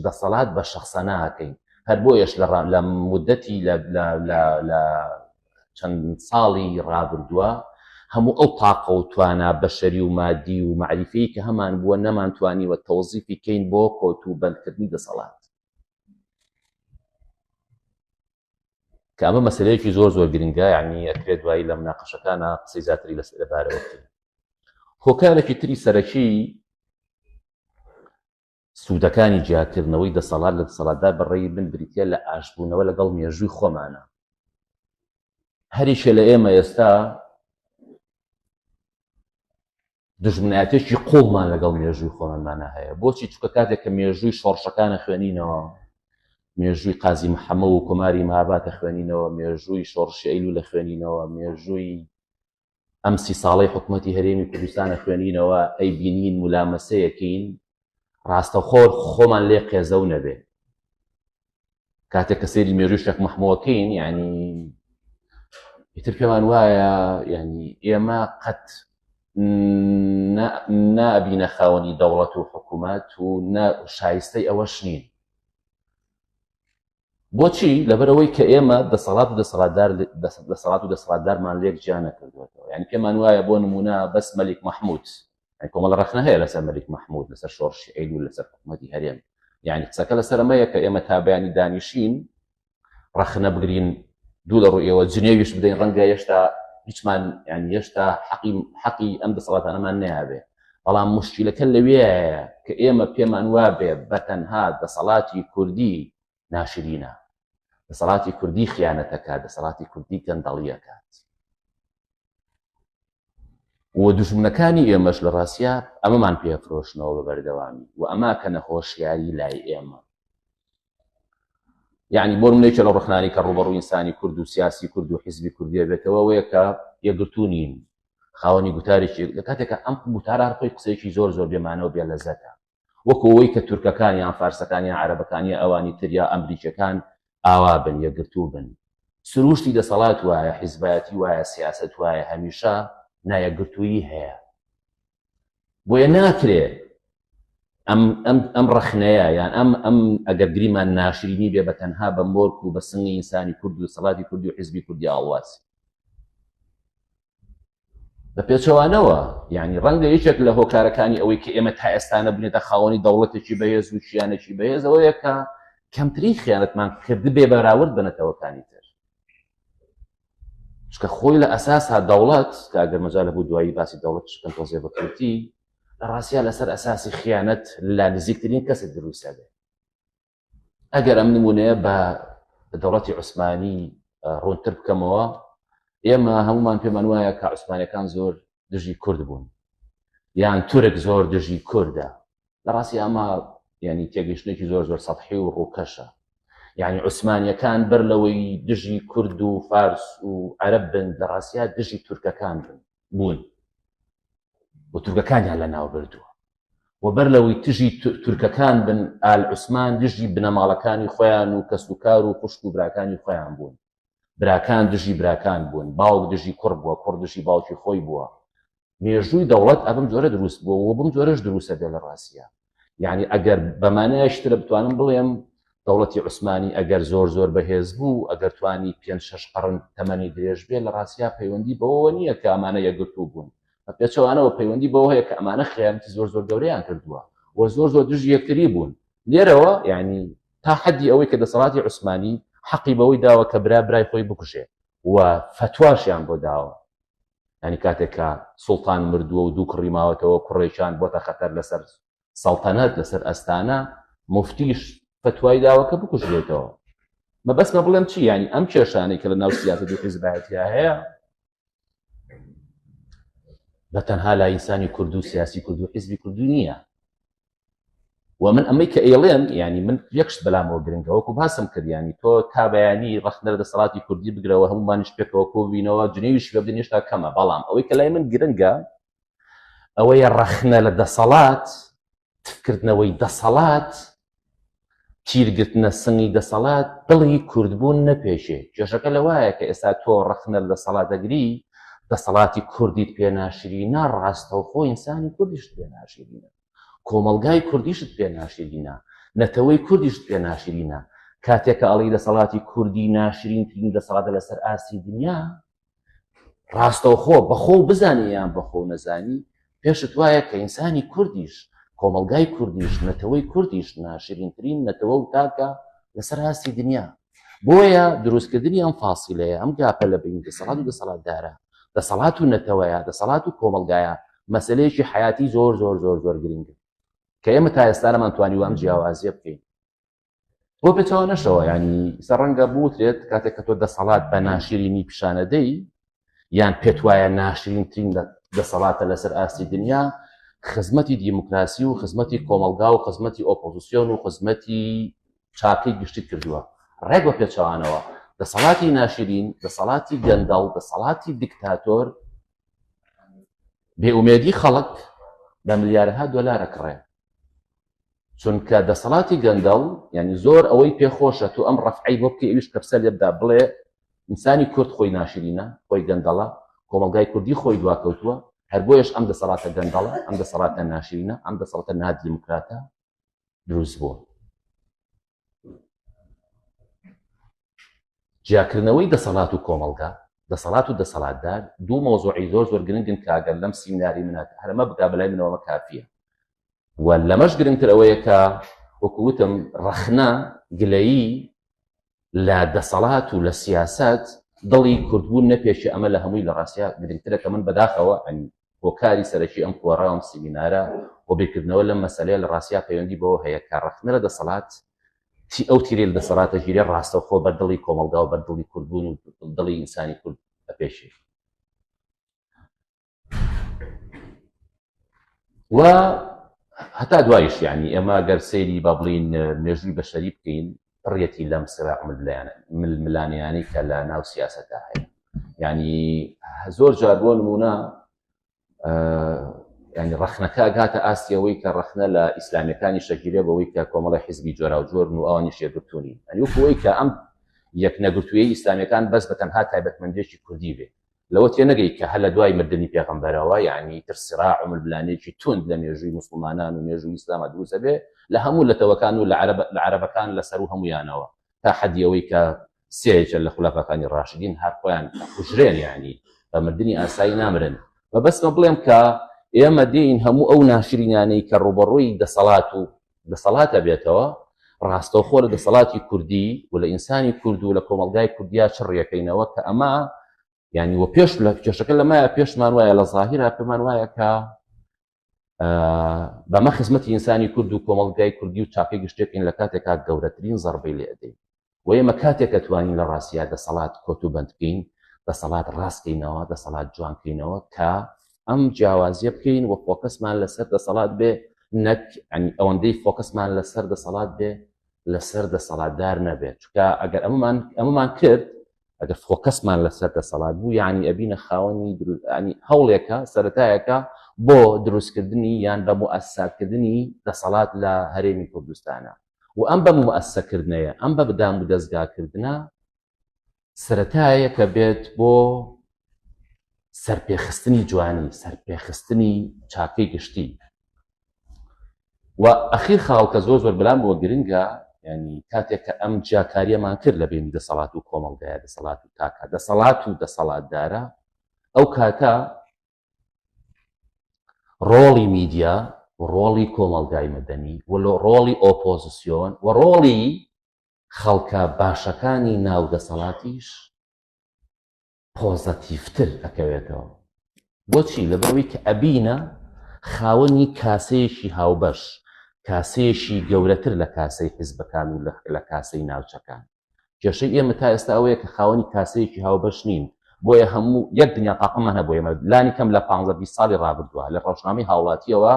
دەسەڵات بە شەخسەنە ناکەین. هەر بۆیەش لە مودەتی لە چەند ساڵی ڕابردووە هەموو ئەو تاقە و توانە بەشەری و مادی و معریفەی کە هەمان بووە نەمانتوانیوە تەوزیفی کەین بۆ کۆتوبەندکردنی دەسەڵات. کە ئەمە مەسەلەیەکی زۆر گرنگە، یعنی ئەکرێت دوایی لە مناقەشەکانە قسەی زیاتری لەبارەوە بکەین. هۆکارێکی تری سەرەکی سوودەکانی جیاکردنەوەی دەسەڵات لە دەسەڵاتدار بەڕێی من بریتە لە ئاشبوونەوە لەگەڵ مێژووی خۆمانە. هەریشە لە ئێمە ئێستا دژمنایەتێکی قوڵمان لەگەڵ مێژووی خۆمانمانە هەیە. بۆچی؟ چونکە کاتێک کە مێژووی شۆڕشەکانە خوێنینەوە، مێژووی قازی محەممە و کۆماری ماباتە خوێنینەوە، مێژووی شۆڕشی ئەیلو لە خوێنینەوە، مێژووی ئەم 30 ساڵەی حکوومەتی هەرێمی کوردستانە خوێنینەوە، ئەی بینین مولامەسەیەکەین ڕاستەخۆر خۆمان لێ قێزە و نەبێ. کاتێک کە سێری مێژووی شێخ مەحموودەکەین یعنی ئیتر پێمان وایە یعنی ئێمە قەت نابینە خاوەنی دەوڵەت و حکوومەت و شایستەی ئەوەش نین. بۆچی؟ لەبەرەوەی کە ئێمە دەسەڵات و دەسەڵاتدارمان لێک جیا نەکردوێتەوە. یعنی پێمان وایە بۆ نمونە بەس مەلیک مەحموود کۆمەڵ ڕەخنە هەیە لەسەر مەلیک مەحموود، لەسەر شۆڕشی ئەیلو، لەسەر حکوومەتی هەرێم. یعنی قسەکە لەسەر ئەمەیە کە ئێمە تا بەیانی دانیشین ڕەخنە بگرین دوو لە ڕووی ئێوە جنێویش بدەین، ڕەنگە هێشتا هیچمان یعنی هێشتا حەقی ئەم دەسەڵاتانەمان نەیابێ. بەڵام موشکیلەکە لەوەیە کە ئێمە پێمان وابێ بەتەنها دەسەڵاتی کوردی ناشرینە، دەسەڵاتی کوردی خیانەتەکات، دەسەڵاتی کوردی گەندەڵیەکات. و دوژمنەکانی ئێمەش لە ڕاستیا ئەمەمان پێفرۆشنەوە بە بەردەوامی و ئەما کە نەخۆشیاری لای ئێمە. یعنی بۆ نمونەیەکە لەو ڕخنانی کە ڕوبەڕووی ئینسانی کورد و سیاسی کورد و حیزبی کوردیە بێتەوە ئەوەیە کە یەکگرتوو نین، خاوەنی گوتارێکی لە کاتێکە ئەم گوتارە هەر خۆی قسەیەکی زۆر زۆر بێمانەوە بێ لەزەتە، وەکو ئەوەی کە تورکەکان یان فارسەکان یان عەرەبەکان یان ئەوانی تر یا ئەمریکیەکان ئاوا بن، یەکگرتوو بن. سروشتی دەسەڵات وایە، حیزبایەتی وایە، سیاست وایە، هەمیشە نایەکگرتوویی هەیە. بۆیە ناکرێ ئەم ڕەخنەیە یان ئەم ئەگەر گریمان ناشرینی بێ بە تەنها بە مۆرک و بە سنگی ئینسانی کورد و دەسەڵاتی کوردی و حیزبی کوردی ئاڵواسی بە پێچەوانەوە. یعنی ڕەنگە یەکێک لە هۆکارەکانی ئەوەی کە ئێمە تا ئێستا نەبوونێتە خاوەنی دەوڵەتێکی بەهێز و شیانێکی بەهێز ئەوەیە کە کەمترین خیانەتمان کرد بێ بەراورد بنەتەوەکانی تر. چکە خۆی لە ئەساسا دەوڵەت کە ئەگەر مەجال هەبوو دوایی باسی دەوڵەت شکن تۆزێ بکرێتی لە ڕاستیا لەسەر ئەساسی خیانەت لا نزیکترین کەسێک دروستە بێ. ئەگەر ئەم نمونەیە بە دەوڵەتی عوسمانی ڕوونتر بکەمەوە، ئێمە هەمومان پێمان وایە کە عوسمانیەکان زۆر دژی کورد بوون یان تورک زۆر دژی کوردە. لە ڕاستی ئەمە یعنی تێگەیشتنێکی زۆر زۆر سەطحی و ڕووکەشە. یعنی عوسمانیەکان بەر لەوەی دژی کورد و فارس و عەرەب بن، لە ڕاستیا دژی تورکەکان بوون و تورکەکانیان لە ناو بردووە. و بەر لەوەی تژی تورکەکان بن، ئال عوسمان دژی بنەماڵەکانی خۆیان و کەسوکار و خوشک و براکانی خۆیان بوون. براکان دژی براکان بوون، باوک دژی کوڕ بووە، کوڕ دژی باوکی خۆی بووە. مێژووی دەوڵەت ئەبم جۆرە دروست بووە و بم جۆرەش دروستە بێ لە ڕاستیە. یعنی ئەگەر بەمانایشترە بتوانم بڵێم دەوڵەتی عوسمانی ئەگەر زۆر زۆر بەهێز بوو، ئەگەر توانی 5-6 قەڕن تەمەنی درێژ بێ، لە ڕاستیا پەیوەندی بەوە نییە کە ئەمانە یەکگرتوو بوون. بە پێچەوانەوە پەیوەندی بەوە هەیە کە ئەمانە خیانەتی زۆر زۆر گەورەیان کردووە و زۆر زۆر دژی یەکتری بوون. لێرەوە یعنی تا حەدی ئەوەی کە دەسەڵاتی عوسمانی حەقی بەوەی داوە کە برای خۆی بکوژێ و فتواشیان بۆ داوە. ینی کاتێک کە سوڵتان مردووە و دوو کوڕی ماوەتەوە، کوڕێکیان بۆتە خەتەر لەسەر سەڵتەنەت، لەسەر ئەستانە، موفتیش فتوای داوە کە بکوژێتەوە. مەبەستمە بڵێم چی؟ ینی ئەم کێشانەی کە لە ناو سیاسەت و حیزبایەتیا هەیە بە تەنها لای ئینسانی کورد و سیاسی کورد و حیزبی کوردی نییە. و من ئەمەی کە ئێڵێن یعنی من یەکشت بەلامەوە گرنگە، وەکو باسم کرد، ینی تۆ تا بەیانی ڕەخنە لە دەسەڵاتی کوردی بگرەوە هەمومانیش پێکەوە کۆبینەوە جنێویش پێ بدەین هێشتا کەمە. بەڵام ئەوەی کە لای من گرنگە ئەوەیە ڕەخنە لە دەسەڵات، تفکردنەوەی دەسەڵات، تیرگرتنە سنگی دەسەڵات دڵی کوردبوون نەپێشێ. کێشەکە لەوایە کە ئێستا تۆ ڕەخنە لە دەسەڵات دەگری، دەسەڵاتی کوردیت پێ ناشرینە، ڕاستەوخۆ ئینسانی کوردیشت پێ ناشرینە، کۆمەلگای کوردیشت پێ ناشرینە، نەتەوەی کوردیشت پێ ناشرینە. کاتێککە ئەڵی دەسەڵاتی کوردی ناشرینترین دەسەڵاتە لەسەر ئاسی دنیا، ڕاستەوخۆ بەخۆ بزانی یان بەخۆ نەزانی، پێشت وایە کە ئینسانی کوردیش، کۆمەلگای کوردیش، نەتەوەی کوردیش ناشرینترین نەتەوە و تاکە لەسەر ئاسی دنیا. بۆیە دروستکردنی ئەم فاسیلەیە، ئەم گاپە لە بین دەسەڵات و دەسەڵاتدارە، دەسەڵات و نەتەوەیە، دەسەڵات و کۆمەلگایە، مەسەلەیەکی حیاتی زۆر زۆر زۆر زۆر گرنگە کە ئێمە تا ئێستانەمان توانیوە ئەم جیاوازیە بکەین. بۆ پێچەوە نەشەوە، ینی سەرڕەنگە بوترێت کاتێک کە تۆ دەسەڵات بە ناشرینی پیشانەدەی یان پێت وایە ناشرینترین دەسەڵاتە لەسەر ئاستی دنیا، خزمەتی دیموکراسی و خزمەتی کۆمەلگا و خزمەتی ئۆپۆزیسیۆن و خزمەتی چاکەی گشتی کردووە ڕێک بە پێچەوانەوە دەسەڵاتی ناشرین دەسەڵاتی گەندەڵ دەسەڵاتی دیکتاتۆر بێئومێدی خەڵک بە ملیارەها دۆلارە کڕێ چونکە دەسەڵاتی گەندەڵ یعنی زۆر ئەوەی پێخۆشە تو ئەم ڕەفعی بۆ بکەی ئەویش کەپسە لێبدا بڵێ ئینسانی کورد خۆی ناشرینە خۆی گەندەڵە کۆمەلگای کوردی خۆی دواکەوتووە هەر بۆیش ئەم دەسەڵاتە گەندەڵە ئەم دەسەڵاتە ناشرینە ئەم دەسەڵاتە نادیموکراتە دروست بووە جیاکردنەوەی دەسەڵات و کۆمەلگا دەسەڵات و دەسەڵاتدار دوو مۆزوعی زۆر زۆر گرنگن کاگەر لەم سیمیناری مناتە هەرمە بگا بەلای منەوەمە کافیە و لەمەش گرنگتر ئەوەیە کە وەکووتم ڕەخنە گلەیی لە دەسەڵات و لە سیاست دڵی کوردبوون نەپێشی ئەمە لە هەمووی لە ڕاستیا گرنگترە کە من بەداخەوە هۆکاری سەرەکی ئەم کۆڕەوەم سیمینارە بۆ بێکردنەوە لەم مەسەلەیە لە ڕاستیا پەیوەندی بەوە هەیە کە ڕەخنە لە دەسەڵات ئەو تیرێ لە دەسەڵاتە ژیرێ ڕاستەوخۆ بەردڵی کۆمەلگا و بەردڵی کوردبوون و دڵی ئینسانی کورد ئەپێشی و هەتا دوایش یعنی ئێمە گەر سەیری با بڵین مێژووی بەشەری بکەین پڕەتی لەم سراع ملانیانی کە لە ناو سیاسەتا هەیە یعنی زۆر جار بۆ نمونە ینی ڕەخنەکە ئەگاتە ئاستیەوەی کە ڕەخنە لە ئیسلامیەکانی شەکیلێ بەوەی کە کۆمەڵی حیزبی جۆرا و جۆرن و ئەوانی شێگرتوونی ئەنیوەکەوەی کە ئەم یەک نەگرتوویەی ئیسلامیەکان بەس بە تەنها تایبەتمەندێکی کوردی بێ لەوە تێ نەگەی کە هەل لە دوای مردنی پێغەمبەرەوە یعنی تر سراع و ملبلانێکی تند لە مێژووی موسڵمانان و مێژووی ئیسلامە دروستە بێ لە هەموو لەتەوەکان و لە عەرەبەکان لەسەر و هەمویانەوە تا حەدیەوەی کە سێجە لە خولەفاکانی ڕاشدین هەر خۆیان کوژرێن یعنی بە مردنی ئاسایی نامرن بە بەسمە بڵێم کە ئێمە دێین هەموو ئەو ناشرینانەی کە ڕوبەڕووی دەسەڵات و دەسەڵاتە بێتەوە ڕاستەوخۆ لە دەسەڵاتی کوردی و لە ئینسانی کورد و لە کۆمەلگای کوردیا چڕیەکەینەوە کە ئەمە یعنی وە پێش لە کێشەکە لەمایە پێشمان وایە لە زاهیرا پێمان وایە کە بەمە خزمەتی ئینسانی کورد و کۆمەلگای کوردی و چاپی گشتێکین لە کاتێکا گەورەترین زەربەی لێ ئەدەین و ئێمە کاتێک دەتوانین لە ڕاستیا دەسەڵات کۆت و بەند بکەین دەسەڵات ڕاستکەینەوە دەسەڵات جوانکەینەوە کە ئەم جیاوازیە بکەین و فۆکەسمان لەسەر دەسەڵات بێ نەک ئەوەندەی فۆکەسمان لەسەر دەسەڵات بێ لەسەر دەسەڵاتدار نەبێت چونکە ئەگەر ئەمەمان کرد ئەگەر فۆکەسمان لەسەر دەسەڵات بوو یعنی ئەبینە خاوەنی هەوڵێکە سەرەتایەکە بۆ دروستکردنی یان بە موئەسساکردنی دەسەڵات لە هەرێمی کوردستانە و ئەم بە موئەسسەکردنەیە ئەم بە بدام و دەستگاکردنە سەرەتایە کە بێت بۆ سەرپێخستنی جوانی سەرپێخستنی چاکەی گشتی و ئەخیر خاڵ کە زۆر زۆر بەلام بۆ گرنگە ینی کاتێک کە ئەم جیاکاریەمان کرد لە بینی دەسەڵات و کۆمەڵگایە دەسەڵات و تاکە دەسەڵات و دەسەڵاتدارە ئەو کاتە ڕۆڵی میدیا و ڕۆڵی کۆمەڵگای مەدەنی و ڕۆڵی ئۆپۆزیسیۆن و ڕۆڵی خەڵکە باشەکانی ناو دەسەڵاتیش پۆزەتیڤتر ئەکەوێتەوە بۆچی لەبەرەوەی کە ئەبینە خاوەنی کاسەیەکی هاوبەش کاسەیەکی گەورەتر لە کاسەی حیزبەکان و لە کاسەی ناوچەکان کێشەی ئێمە تا ئێستا ئەوەیە کە خاوەنی کاسەیەکی هاوبەش نین بۆیە هەموو یەک دنیا تاقەمان هەبوو ئێمە لانی کەم لە 15 ساڵی ڕابردووە لە ڕۆژنامەی هاوڵاتیەوە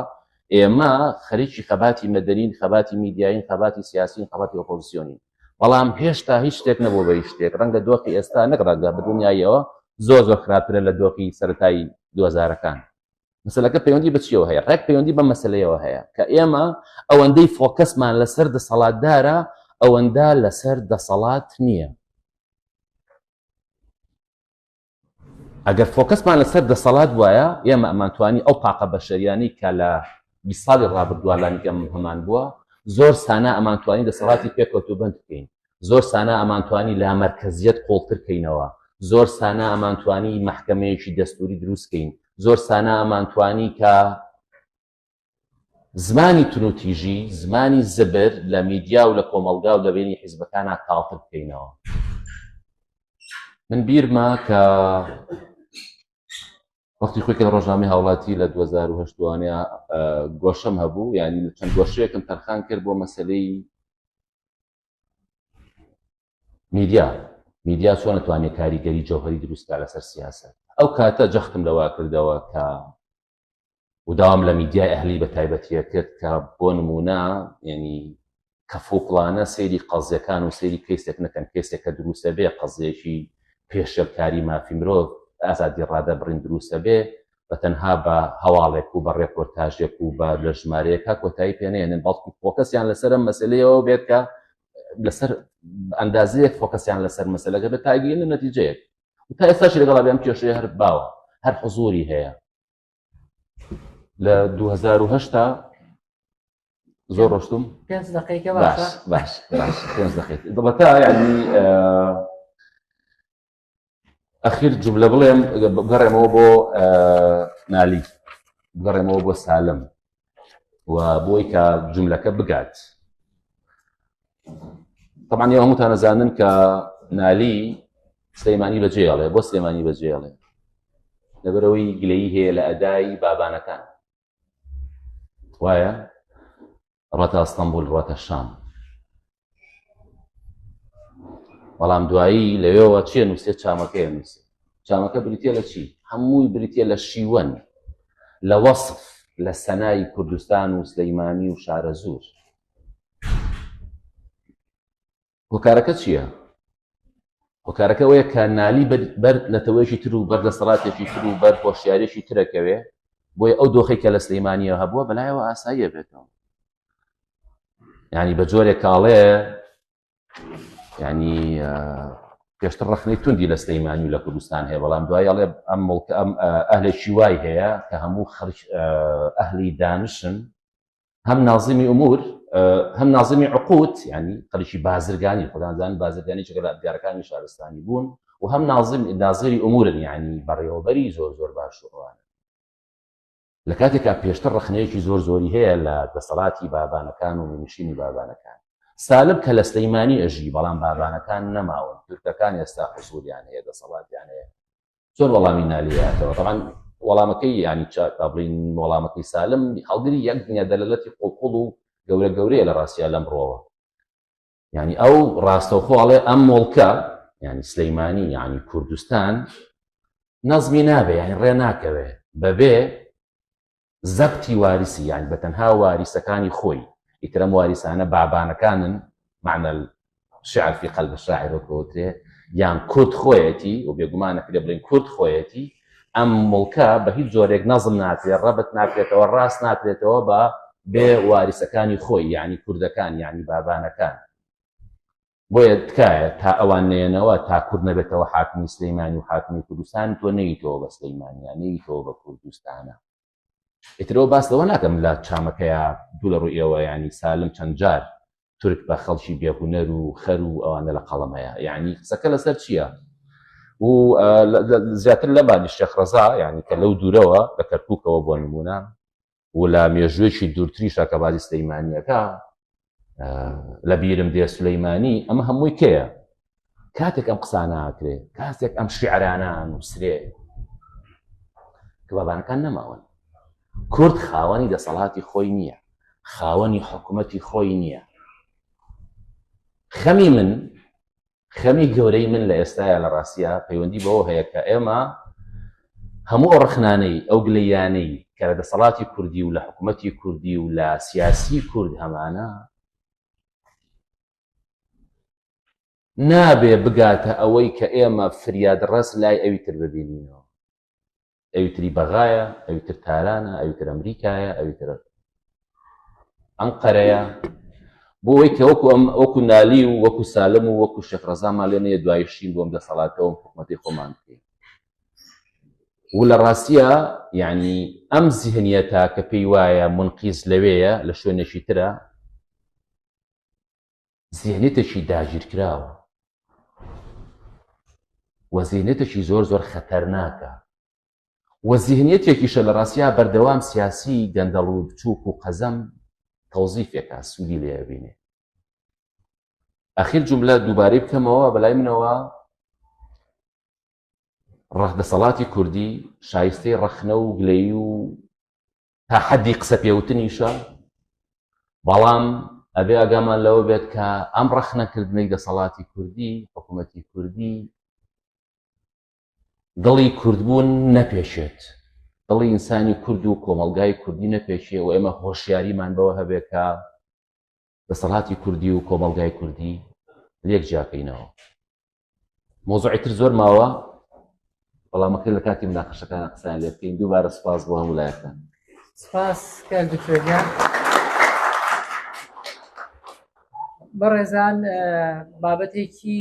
ئێمە خەریکی خەباتی مەدەنین خەباتی میدیاین خەباتی سیاسین خەباتی ئۆپۆزیسیۆنین بەڵام هێشتا هیچ شتێک نەبوو بە هیچ شتێک ڕەنگە دۆخی ئێستا نەگڕەنگە بە دنیایەوە زۆر زۆر خراپترە لە دۆخی سەرەتایی 2000ەکان مەسەلەکە پەیوەندی بەچیەوە هەیە ڕێک پەیوەندی بە مەسەلەیەوە هەیە کە ئێمە ئەوەندەی فۆکەسمان لەسەر دەسەڵاتدارە ئەوەندە لەسەر دەسەڵات نییە ئەگەر فۆکەسمان لەسەر دەسەڵات وایە ئێمە ئەمانتوانی ئەو پاقە بەشەریانی کە لە 20 ساڵی ڕابردووە لانیگەم هەمان بووە زۆر سانە ئەمانتوانی دەسەڵاتی پێکەوت و بند بکەین زۆر سانە ئەمانتوانی لا مەرکەزیەت قوڵتر بکەینەوە زۆر سانە ئەمانتوانی مەحکەمەیەکی دەستوری دروستکەین زۆر سانە ئەمانتوانی کە زمانی تونوتیژی زمانی زبر لە میدیا و لە کۆمەلگا و لە بینی حیزبەکانە تاڵتر بکەینەوە من بیرما کە وەختی خۆی کە ڕۆژنامەی هاوڵاتی لە 2008 وانەیە گۆشەم هەبوو یعنی چەند گۆشەیەکم تەرخان کرد بۆ مەسەلەی میدیا چۆن نەتوانێت کاریگەری جەوهەری دروستکە لەسەر سیاسەت ئەو کاتە جەختم لەوا کردەوە کە و داوام لە میدیای ئەهلی بە تایبەتیە کرد کە بۆ نمونە یعنی کە فوقڵانە سەیری قەزیەکان و سەیری کەیسێک نەکەن، کەیسێکە دروستە بێ قەزیەکی پێشەکاری مافی مرۆڤ ئازادی ڕادەبڕین دروستە بێ بە تەنها بە هەواڵێک و بە ڕێپۆرتاژێک و بە لە ژمارەیەکە کۆتایی پێنێنن، بەڵکو فۆکەسیان لەسەر مەسەلەیەوە بێت کە لەسەر ئەندازەیەک فۆکەسیان لەسەر مەسەلەکە بێت تا گەیەنە نەتیجەیەک. و تا ئێستاش لەگەڵا بێ ئەم کێشەیە هەر باوە، هەر حزوری هەیە. لە 2008 زۆر ڕۆشتم 5 دقیقە باش 5 دقیقە دەبەتا یعنی ئەخیر جملە بڵێم بگەڕێمەوە بۆ نالی، بگەڕێمەوە بۆ سالم و بۆی کە جملەکە بگات. طبعا ئێوە هەمووتان ئەزانن کە نالی سلەیمانی بەجێهێڵێ. بۆ سلەیمانی بەجێهێڵێ؟ لەبەرەوەی گلەیی هەیە لە ئەدای بابانەکان، وایە؟ ڕۆتە ئەستەمبول، ڕۆتە شام، بەڵام دوایی لەوێەوە چیە نووسێ؟ چامەکەیە نووسێ. چامەکە بریتە لە چی؟ هەمووی بریتە لە شیوەن، لە وەسف، لە سەنای کوردستان و سلەیمانی و شارە زوور. هۆکارەکە چییە؟ هۆکارەکە ئەوەیە کە نالی بەر نەتەوەیەکی تر و بەر دەسەڵاتێکی تر و بەر هۆشیارێکی ترەکەوێ، بۆیە ئەو دۆخەی کە لە سلەیمانیەوە هەبووە بەلایەوە ئاساییە بێتەوە. یعنی بە جۆرێک کاڵێ یعنی پێشتر ڕخنەی توندی لە سلەیمانی و لە کوردستان هەیە، بەڵام دوای ئەڵێ ئەم ئەهلێکی وای هەیە کە هەموو ئەهلی دانشن، هەم ناظمی ئومور، هەم ناظمی عقود، یعنی قەریشی بازرگانی، خۆدانزانن بازرگانی چگە لە دیارەکانی شارستانی بوون، و هەم ناظری ئومورن، یعنی بەڕێوەبەری زۆر باشوڕوانە. لە کاتێکا پێشتر ڕخنەیەکی زۆری هەیە لە دەسەڵاتی بابانەکان و نشینی بابانەکان. سالم کە لە سلەیمانی ئەژی، بەڵام بابانەکان نەماون، تورکەکان ئێستا حوسووریان هەیە، دەسەڵاتیان هەیە. چۆن وەڵامی نالیەتەوە؟ طبعاً وەڵامەکەی یعنی بڵین وەڵامەکەی سالم هەڵگری یەک دنیا دەلەلەتی قوڵقوڵ و گەورەیە لە ڕاستیە لەمڕۆوە. یعنی ئەو ڕاستەوخۆڵێ ئەم مۆڵکە، یعنی سلەیمانی یعنی کوردستان نەزمی نابێ، یعنی ڕێ ناکەوێ بەبێ زەبتی واریسی، یعنی بە تەنها واریسەکانی خۆی. ئیترەم واریسانە بابانەکانن، معنە الشعر في قلب الشاعر وەکەوترێ، یان کورد خۆیەتی و بێگومانەکرێ بڵین کورد خۆیەتی. ئەم مڵکە بە هیچ جۆرێک نەزم ناکرێت، ڕەبت ناکرێتەوە، ڕاست ناکرێتەوە بە بێ واریسەکانی خۆی، یعنی کوردەکان، یعنی بابانەکان. بۆیە تکایە تا ئەوان نێنەوە تا کورد نەبێتەوە حاکمی سلەیمانی و حاکمی کوردستان، تۆ نەیتەوە بە سلەیمانیە، نەیتەوە بە کوردستانە. ئیترەوە باس لەوە ناکەم لە چامەکەیە دوو لە ڕووی ئێوە، یعنی سالم چەند جار تورک بە خەڵکی بێهونەر و خەر و ئەوانە لە قەڵەمەیە. یعنی قسەکە لەسەر چییە؟ و زیاتر لە بانی شێخ ڕەزا، یعنی کە لەو دوورەوە لە کەرکووکەوە بۆ نمونە و لە مێژوویەکی دوورتریشە کە بازی سلەیمانیەکە لە بیرم دێ سولەیمانی، ئەمە هەمووی کێیە؟ کاتێک ئەم قسە ناکرێ، کاتێک ئەم شیعرانان و سرێ کە بابانەکان نەماون. کورد خاوەنی دەسەڵاتی خۆی نییە، خاوەنی حکوومەتی خۆی نییە. خەمی گەورەی من لە ئێستاە لە ڕاستیە پەیوەندی بەوە هەیە کە ئێمە هەموو ئەو ڕخنانەی ئەو گلەیانەی کە لە دەسەڵاتی کوردی و لە حکوومەتی کوردی و لە سیاسی کورد هەمانە نابێ بگاتە ئەوەی کە ئێمە فریادڕەس لای ئەوی تر ببینینەوە. ئەویتری بەغایە، ئەویتر تارانە، ئەویتر ئەمریکایە، ئەویتر ئەنقەرەیە، بۆ ئەوەی کە وەکو نالی و وەکو سالم و وەکو شێخ ڕەزامان لێ نەیە دوایشین بۆم دەسەڵاتەوە حکوومەتی خۆمان بکەین. و لە ڕاستیە یعنی ئەم زیهنیەتە کە پێی وایە منقیز لەوەیە لە شوێنێکی ترە، زیهنێتێکی داگیرکراوە و زیهنێتێکی زۆر خەتەرناکە و زیهنێتێکیشە لە ڕاستیە بەردەوام سیاسی گەندەڵ و بچووک و قەزەم تەوزیفێکە سوودی لێ بینێ. ئەخیر جملە دووبارەی بکەمەوە بەلای منەوە، دەسەڵاتی کوردی شایستەی ڕەخنە و گلەیی و تا حەدی قسە پێوتنیشە، بەڵام ئەبێ ئاگامان لەوە بێت کە ئەم ڕەخنەکردنەی دەسەڵاتی کوردی، حکوومەتی کوردی دڵی کوردبوون نەپێشێت، دڵی ئینسانی کورد و کۆمەڵگای کوردی نەپێشێ و ئێمە هۆشیاریمان بەوە هەبێت کە دەسەڵاتی کوردی و کۆمەڵگای کوردی لێک جیاکەینەوە. مۆزوعی تر زۆر ماوە، بەڵامەکە لە کاتی مناقەشەکان قسەیان لێ بکەین. دووبارە سوپاس بۆ هەموو لایەکان. سپاس کاک دکتۆریان. بەڕێزان، بابەتێکی